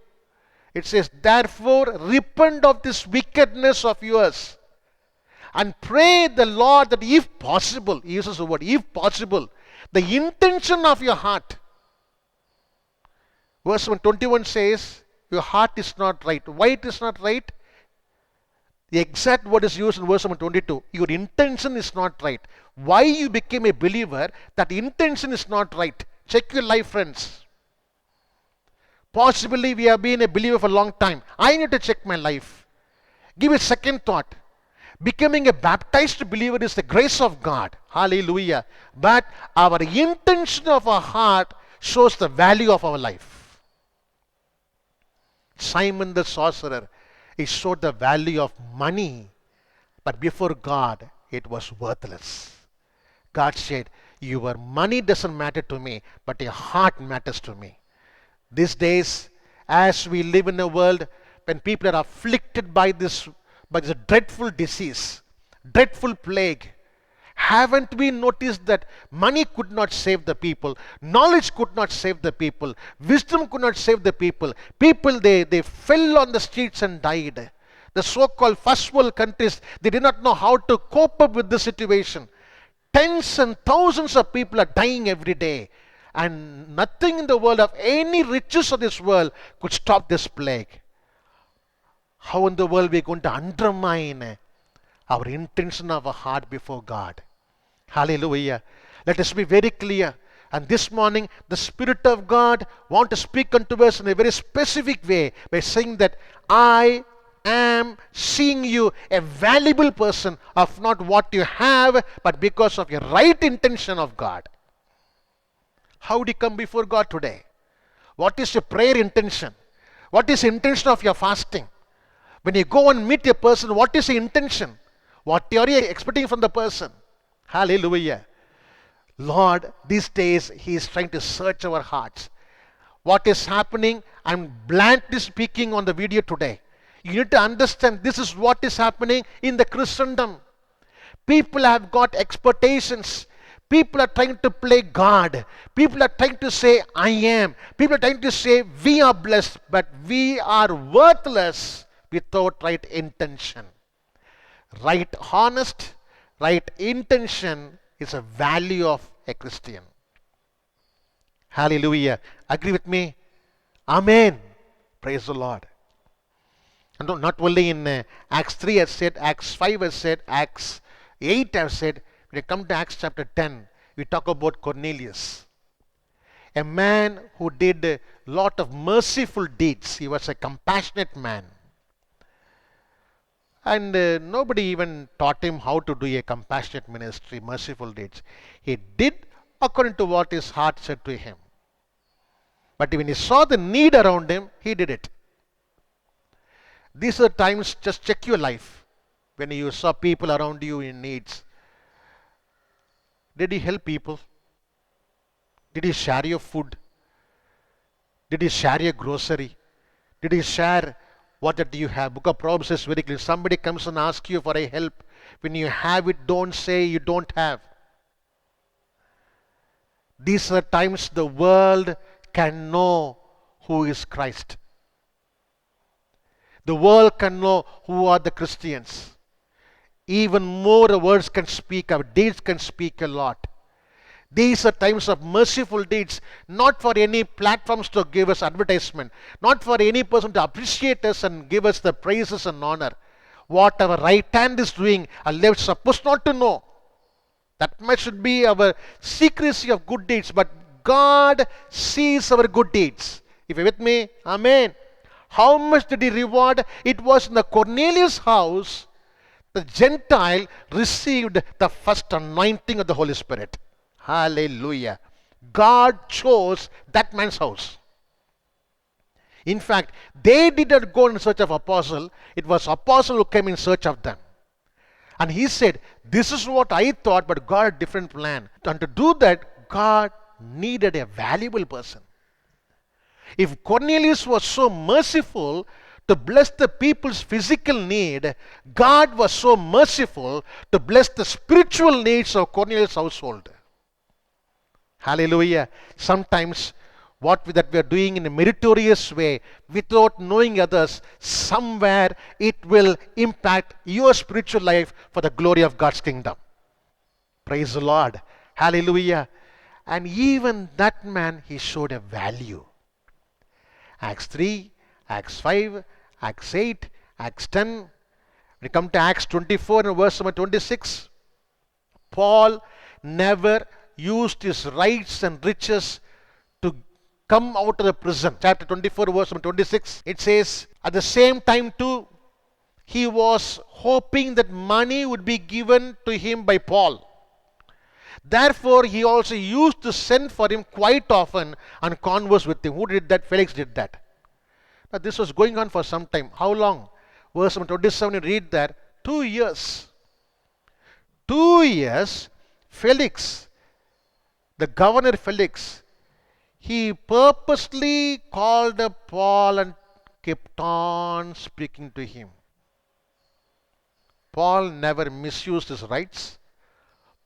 It says, therefore, repent of this wickedness of yours and pray the Lord that if possible, he uses the word, if possible, the intention of your heart. Verse 21 says, your heart is not right. Why it is not right? The exact word is used in verse 22. Your intention is not right. Why you became a believer, that intention is not right. Check your life, friends. Possibly we have been a believer for a long time. I need to check my life. Give a second thought. Becoming a baptized believer is the grace of God. Hallelujah. But our intention of our heart shows the value of our life. Simon the sorcerer, he showed the value of money, but before God, it was worthless. God said, your money doesn't matter to me, but your heart matters to me. These days, as we live in a world when people are afflicted by this dreadful disease, dreadful plague, haven't we noticed that money could not save the people, knowledge could not save the people, wisdom could not save the people? People, they fell on the streets and died. The so-called first world countries, they did not know how to cope up with the situation. Tens and thousands of people are dying every day. And nothing in the world of any riches of this world could stop this plague. How in the world we are going to undermine our intention of our heart before God? Hallelujah. Let us be very clear. And this morning, the Spirit of God wants to speak unto us in a very specific way by saying that I am seeing you a valuable person of not what you have, but because of your right intention of God. How do you come before God today? What is your prayer intention? What is the intention of your fasting? When you go and meet a person, what is the intention? What are you expecting from the person? Hallelujah. Lord, these days He is trying to search our hearts. What is happening? I'm bluntly speaking on the video today. You need to understand this is what is happening in the Christendom. People have got expectations. People are trying to play God. People are trying to say, I am. People are trying to say, we are blessed, but we are worthless without right intention. Right honest, right intention is a value of a Christian. Hallelujah. Agree with me? Amen. Praise the Lord. And not only in Acts 3 has said, Acts 5 has said, Acts 8 has said, when you come to Acts chapter 10, we talk about Cornelius. A man who did a lot of merciful deeds. He was a compassionate man. And nobody even taught him how to do a compassionate ministry, merciful deeds. He did according to what his heart said to him. But when he saw the need around him, he did it. These are times, just check your life. When you saw people around you in needs, did he help people? Did he share your food? Did he share your grocery? Did he share what do you have? Book of Proverbs says very clearly, somebody comes and asks you for a help. When you have it, don't say you don't have. These are times the world can know who is Christ. The world can know who are the Christians. Even more words can speak, our deeds can speak a lot. These are times of merciful deeds, not for any platforms to give us advertisement, not for any person to appreciate us and give us the praises and honor. What our right hand is doing, our left is supposed not to know. That much should be our secrecy of good deeds. But God sees our good deeds. If you're with me, amen. How much did he reward? It was in the Cornelius house the Gentile received the first anointing of the Holy Spirit. Hallelujah. God chose that man's house. In fact, they did not go in search of apostle. It was apostle who came in search of them. And he said, this is what I thought, but God had a different plan. And to do that, God needed a valuable person. If Cornelius was so merciful to bless the people's physical need, God was so merciful to bless the spiritual needs of Cornelius' household. Hallelujah. Sometimes that we are doing in a meritorious way without knowing others, somewhere it will impact your spiritual life for the glory of God's kingdom. Praise the Lord. Hallelujah. And even that man, he showed a value. Acts 3, Acts 5, Acts 8, Acts 10. When you come to Acts 24 and verse number 26, Paul never used his rights and riches to come out of the prison. Chapter 24, verse number 26, it says, at the same time too, he was hoping that money would be given to him by Paul. Therefore, he also used to send for him quite often and converse with him. Who did that? Felix did that. Now, this was going on for some time. How long? Verse number 27, you read there, 2 years. 2 years, Felix, the governor Felix, he purposely called up Paul and kept on speaking to him. Paul never misused his rights.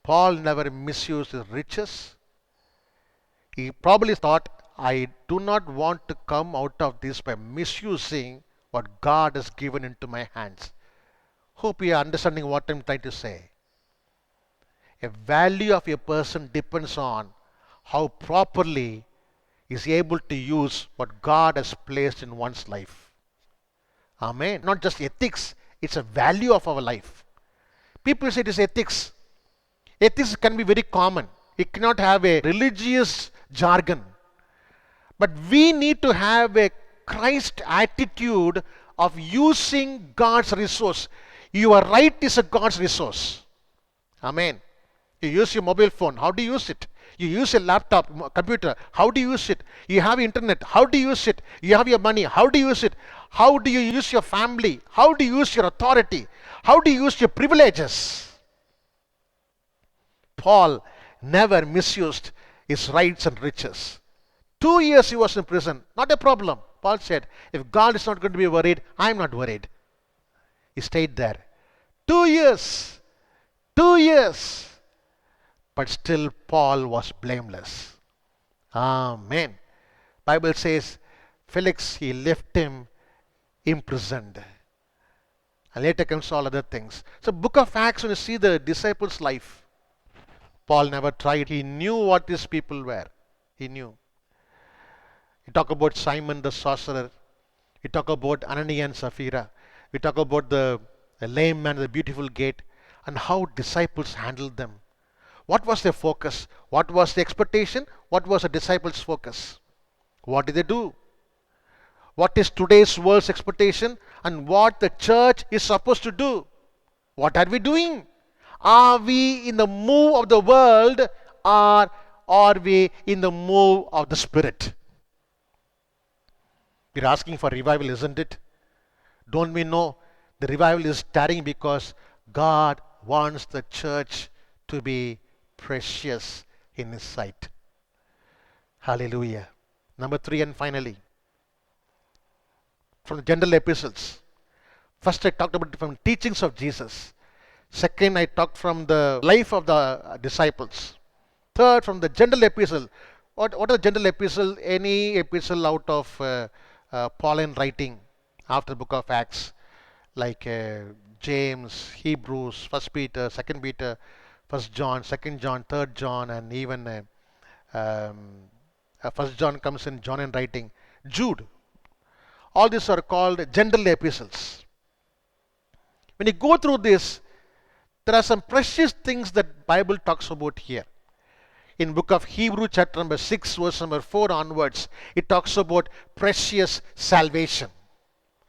Paul never misused his riches. He probably thought, I do not want to come out of this by misusing what God has given into my hands. Hope you are understanding what I'm trying to say. A value of a person depends on how properly is able to use what God has placed in one's life. Amen. Not just ethics, it's a value of our life. People say it is ethics. Ethics can be very common. It cannot have a religious jargon. But we need to have a Christ attitude of using God's resource. Your right is a God's resource. Amen. You use your mobile phone. How do you use it? You use a laptop, computer. How do you use it? You have internet. How do you use it? You have your money. How do you use it? How do you use your family? How do you use your authority? How do you use your privileges? Paul never misused his rights and riches. 2 years he was in prison. Not a problem. Paul said, if God is not going to be worried, I'm not worried. He stayed there. 2 years. 2 years. But still Paul was blameless. Amen. Bible says, Felix, he left him imprisoned. And later comes all other things. So book of Acts, when you see the disciples' life, Paul never tried. He knew what these people were. He knew. We talk about Simon the sorcerer. We talk about Ananias and Sapphira. We talk about the lame man, the beautiful gate, and how disciples handled them. What was their focus? What was the expectation? What was the disciples' focus? What did they do? What is today's world's expectation and what the church is supposed to do? What are we doing? Are we in the move of the world or are we in the move of the Spirit? We're asking for revival, isn't it? Don't we know the revival is starting because God wants the church to be precious in His sight. Hallelujah. Number 3 and finally, from the general epistles. First I talked about from teachings of Jesus. Second, I talked from the life of the disciples. Third, from the general epistle. What are the general epistle? Any epistle out of Pauline writing. after the book of Acts, like James, Hebrews, First Peter, Second Peter, First John, Second John, Third John, and even First John comes in John and writing, Jude. All these are called general epistles. When you go through this, there are some precious things that Bible talks about here. In book of Hebrew chapter number 6 verse number 4 onwards, it talks about precious salvation.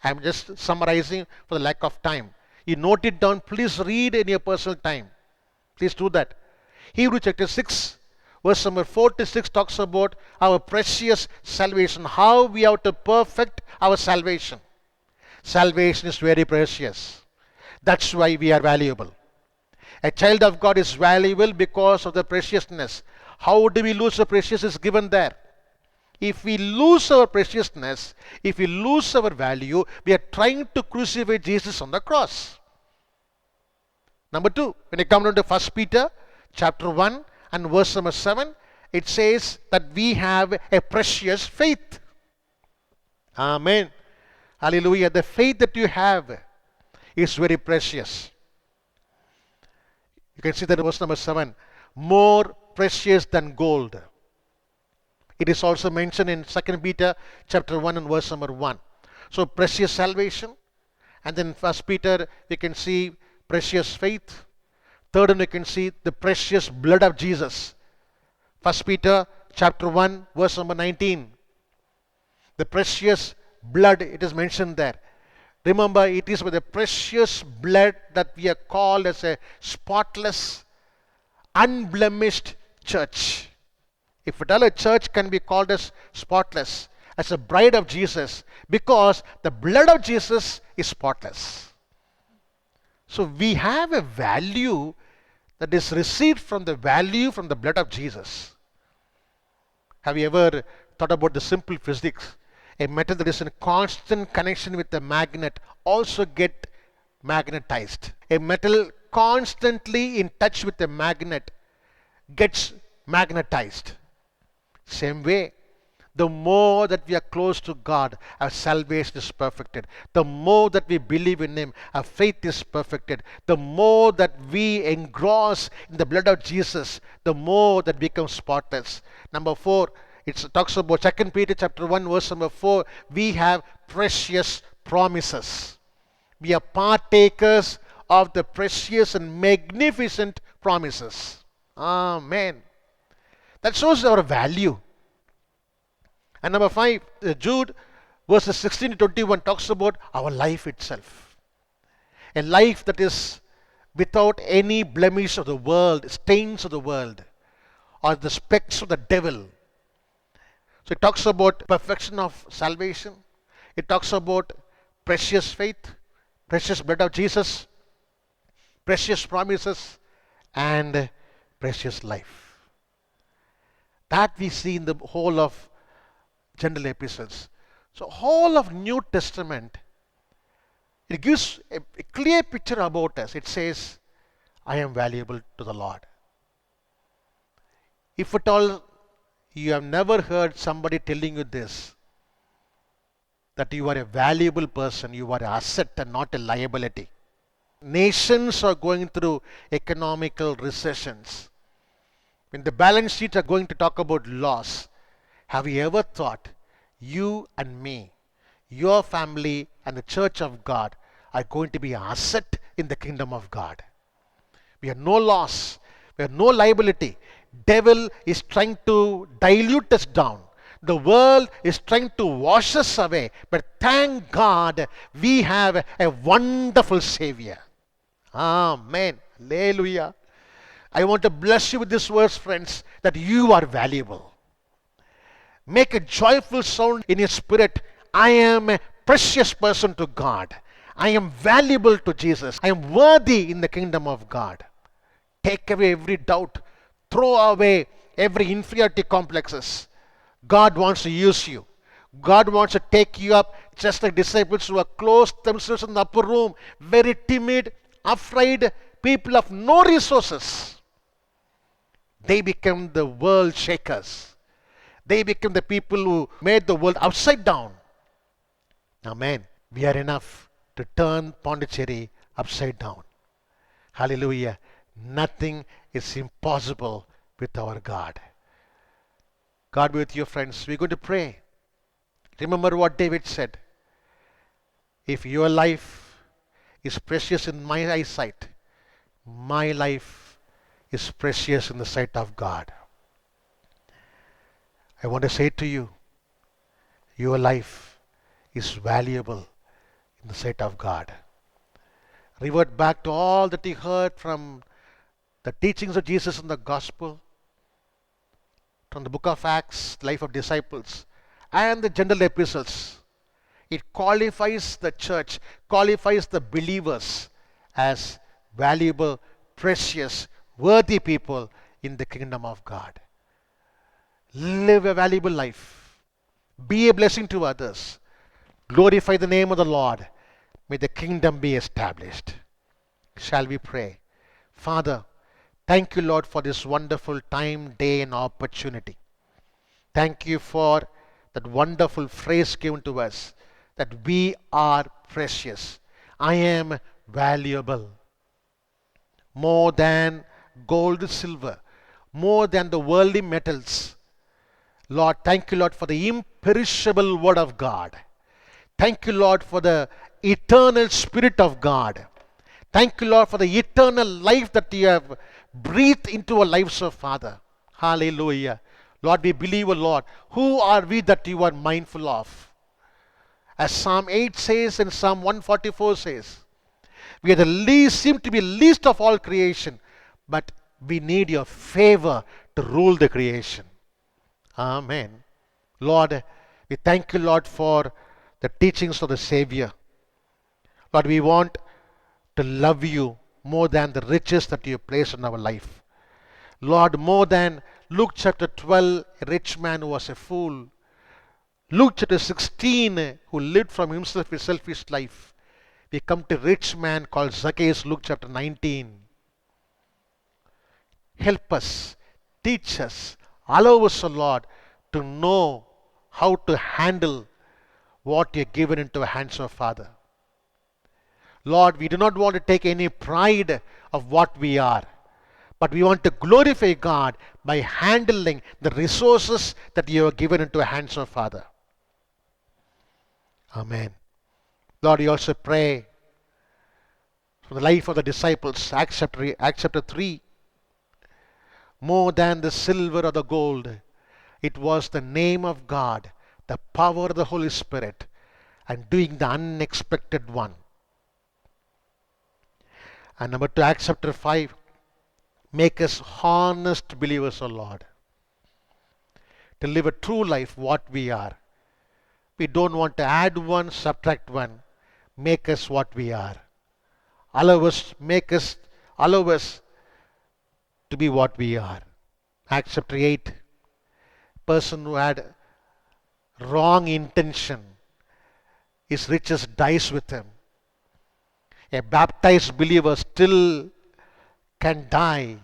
I am just summarizing for the lack of time. You note it down, please read in your personal time. Please do that. Hebrew chapter 6 verse number 4 to 6 talks about our precious salvation, how we have to perfect our salvation. Salvation is very precious. That's why we are valuable. A child of God is valuable because of the preciousness. How do we lose the precious is given there. If we lose our preciousness, if we lose our value, we are trying to crucify Jesus on the cross. Number 2, when you come down to 1 Peter chapter 1 and verse number 7, it says that we have a precious faith. Amen. Hallelujah. The faith that you have is very precious. You can see that in verse number 7, more precious than gold. It is also mentioned in 2 Peter chapter 1 and verse number 1. So precious salvation. And then 1 Peter, we can see precious faith. Third one, we can see the precious blood of Jesus. 1 Peter chapter 1 verse number 19. The precious blood, it is mentioned there. Remember, it is with the precious blood that we are called as a spotless, unblemished church. If at all a church can be called as spotless, as a bride of Jesus, because the blood of Jesus is spotless. So we have a value that is received from the value from the blood of Jesus. Have you ever thought about the simple physics? A metal that is in constant connection with a magnet also get magnetized. A metal constantly in touch with a magnet gets magnetized. Same way, the more that we are close to God, our salvation is perfected. The more that we believe in Him, our faith is perfected. The more that we engross in the blood of Jesus, the more that becomes spotless. Number 4, it talks about 2 Peter chapter 1 verse number 4. We have precious promises. We are partakers of the precious and magnificent promises. Amen. That shows our value. And number 5, Jude verses 16 to 21 talks about our life itself. A life that is without any blemish of the world, stains of the world, or the specks of the devil. So it talks about perfection of salvation. It talks about precious faith, precious blood of Jesus, precious promises, and precious life. That we see in the whole of general epistles. So whole of New Testament, it gives a clear picture about us. It says, I am valuable to the Lord. If at all you have never heard somebody telling you this, that you are a valuable person, you are an asset and not a liability. Nations are going through economical recessions. When the balance sheets are going to talk about loss, have you ever thought you and me, your family and the church of God are going to be an asset in the kingdom of God? We are no loss. We are no liability. Devil is trying to dilute us down. The world is trying to wash us away. But thank God we have a wonderful Savior. Amen. Hallelujah. I want to bless you with this verse, friends, that you are valuable. Make a joyful sound in your spirit. I am a precious person to God. I am valuable to Jesus. I am worthy in the kingdom of God. Take away every doubt. Throw away every inferiority complexes. God wants to use you. God wants to take you up, just like disciples who are closed themselves in the upper room, very timid, afraid, people of no resources. They become the world shakers. They become the people who made the world upside down. Amen. We are enough to turn Pondicherry upside down. Hallelujah. Nothing is impossible with our God. God be with you, friends. We're going to pray. Remember what David said. If your life is precious in my eyesight, my life is precious in the sight of God. I want to say to you, your life is valuable in the sight of God. Revert back to all that you heard from the teachings of Jesus in the gospel, from the book of Acts, life of disciples, and the general epistles. It qualifies the church, qualifies the believers as valuable, precious, worthy people in the kingdom of God. Live a valuable life. Be a blessing to others. Glorify the name of the Lord. May the kingdom be established. Shall we pray? Father, thank you, Lord, for this wonderful time, day, and opportunity. Thank you for that wonderful phrase given to us that we are precious. I am valuable. More than gold, silver, more than the worldly metals. Lord, thank you, Lord, for the imperishable word of God. Thank you, Lord, for the eternal Spirit of God. Thank you, Lord, for the eternal life that you have breathed into our lives, oh Father. Hallelujah. Lord, we believe, oh Lord, who are we that you are mindful of? As Psalm 8 says and Psalm 144 says, we are the least, seem to be least of all creation, but we need your favor to rule the creation. Amen. Lord, we thank you, Lord, for the teachings of the Savior. Lord, we want to love you more than the riches that you place in our life. Lord, more than Luke chapter 12, a rich man who was a fool. Luke chapter 16, who lived from himself a selfish life. We come to a rich man called Zacchaeus, Luke chapter 19. Help us, teach us, allow us, O Lord, to know how to handle what you have given into the hands of Father. Lord, we do not want to take any pride of what we are, but we want to glorify God by handling the resources that you have given into the hands of Father. Amen. Lord, we also pray for the life of the disciples, Acts chapter 3. More than the silver or the gold, it was the name of God, the power of the Holy Spirit, and doing the unexpected one. And number 2, Acts chapter 5, make us honest believers, O Lord. To live a true life, what we are. We don't want to add one, subtract one. Make us what we are. Allow us to be what we are. Acts chapter 8, person who had wrong intention, his riches dies with him. A baptized believer still can die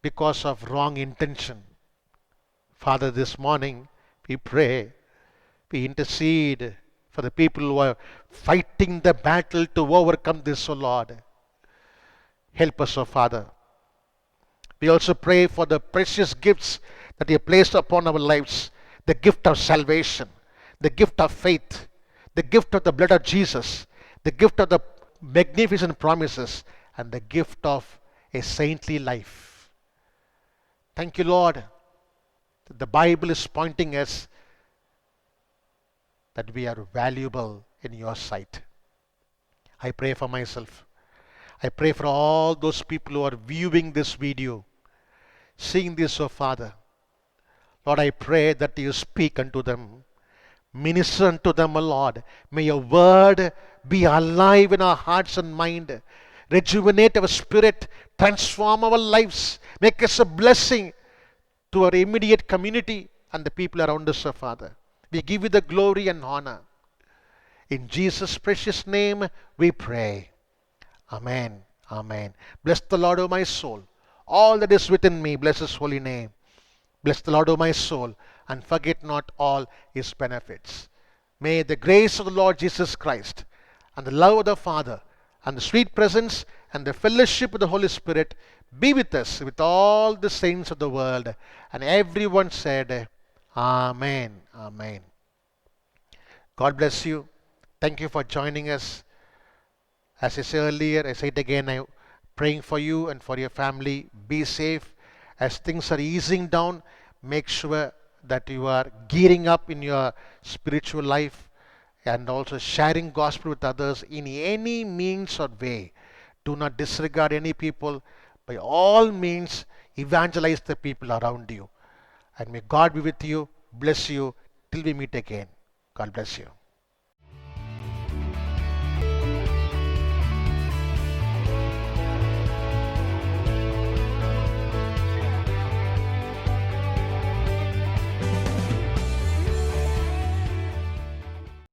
because of wrong intention. Father, this morning we pray, we intercede for the people who are fighting the battle to overcome this, O Lord. Help us, O Father. We also pray for the precious gifts that you have placed upon our lives, the gift of salvation, the gift of faith, the gift of the blood of Jesus, the gift of the magnificent promises, and the gift of a saintly life. Thank you, Lord. The Bible is pointing us that we are valuable in your sight. I pray for myself. I pray for all those people who are viewing this video, seeing this, oh Father. Lord, I pray that you speak unto them. Minister unto them, O Lord. May your word be alive in our hearts and mind. Rejuvenate our spirit. Transform our lives. Make us a blessing to our immediate community and the people around us, O Father. We give you the glory and honor. In Jesus' precious name we pray. Amen. Amen. Bless the Lord, O my soul. All that is within me, bless his holy name. Bless the Lord, O my soul, and forget not all his benefits. May the grace of the Lord Jesus Christ and the love of the Father and the sweet presence and the fellowship of the Holy Spirit be with us, with all the saints of the world. And everyone said, Amen. Amen. God bless you. Thank you for joining us. As I said earlier, I say it again, I'm praying for you and for your family. Be safe. As things are easing down, make sure that you are gearing up in your spiritual life and also sharing gospel with others in any means or way. Do not disregard any people. By all means, evangelize the people around you. And may God be with you, bless you, till we meet again. God bless you.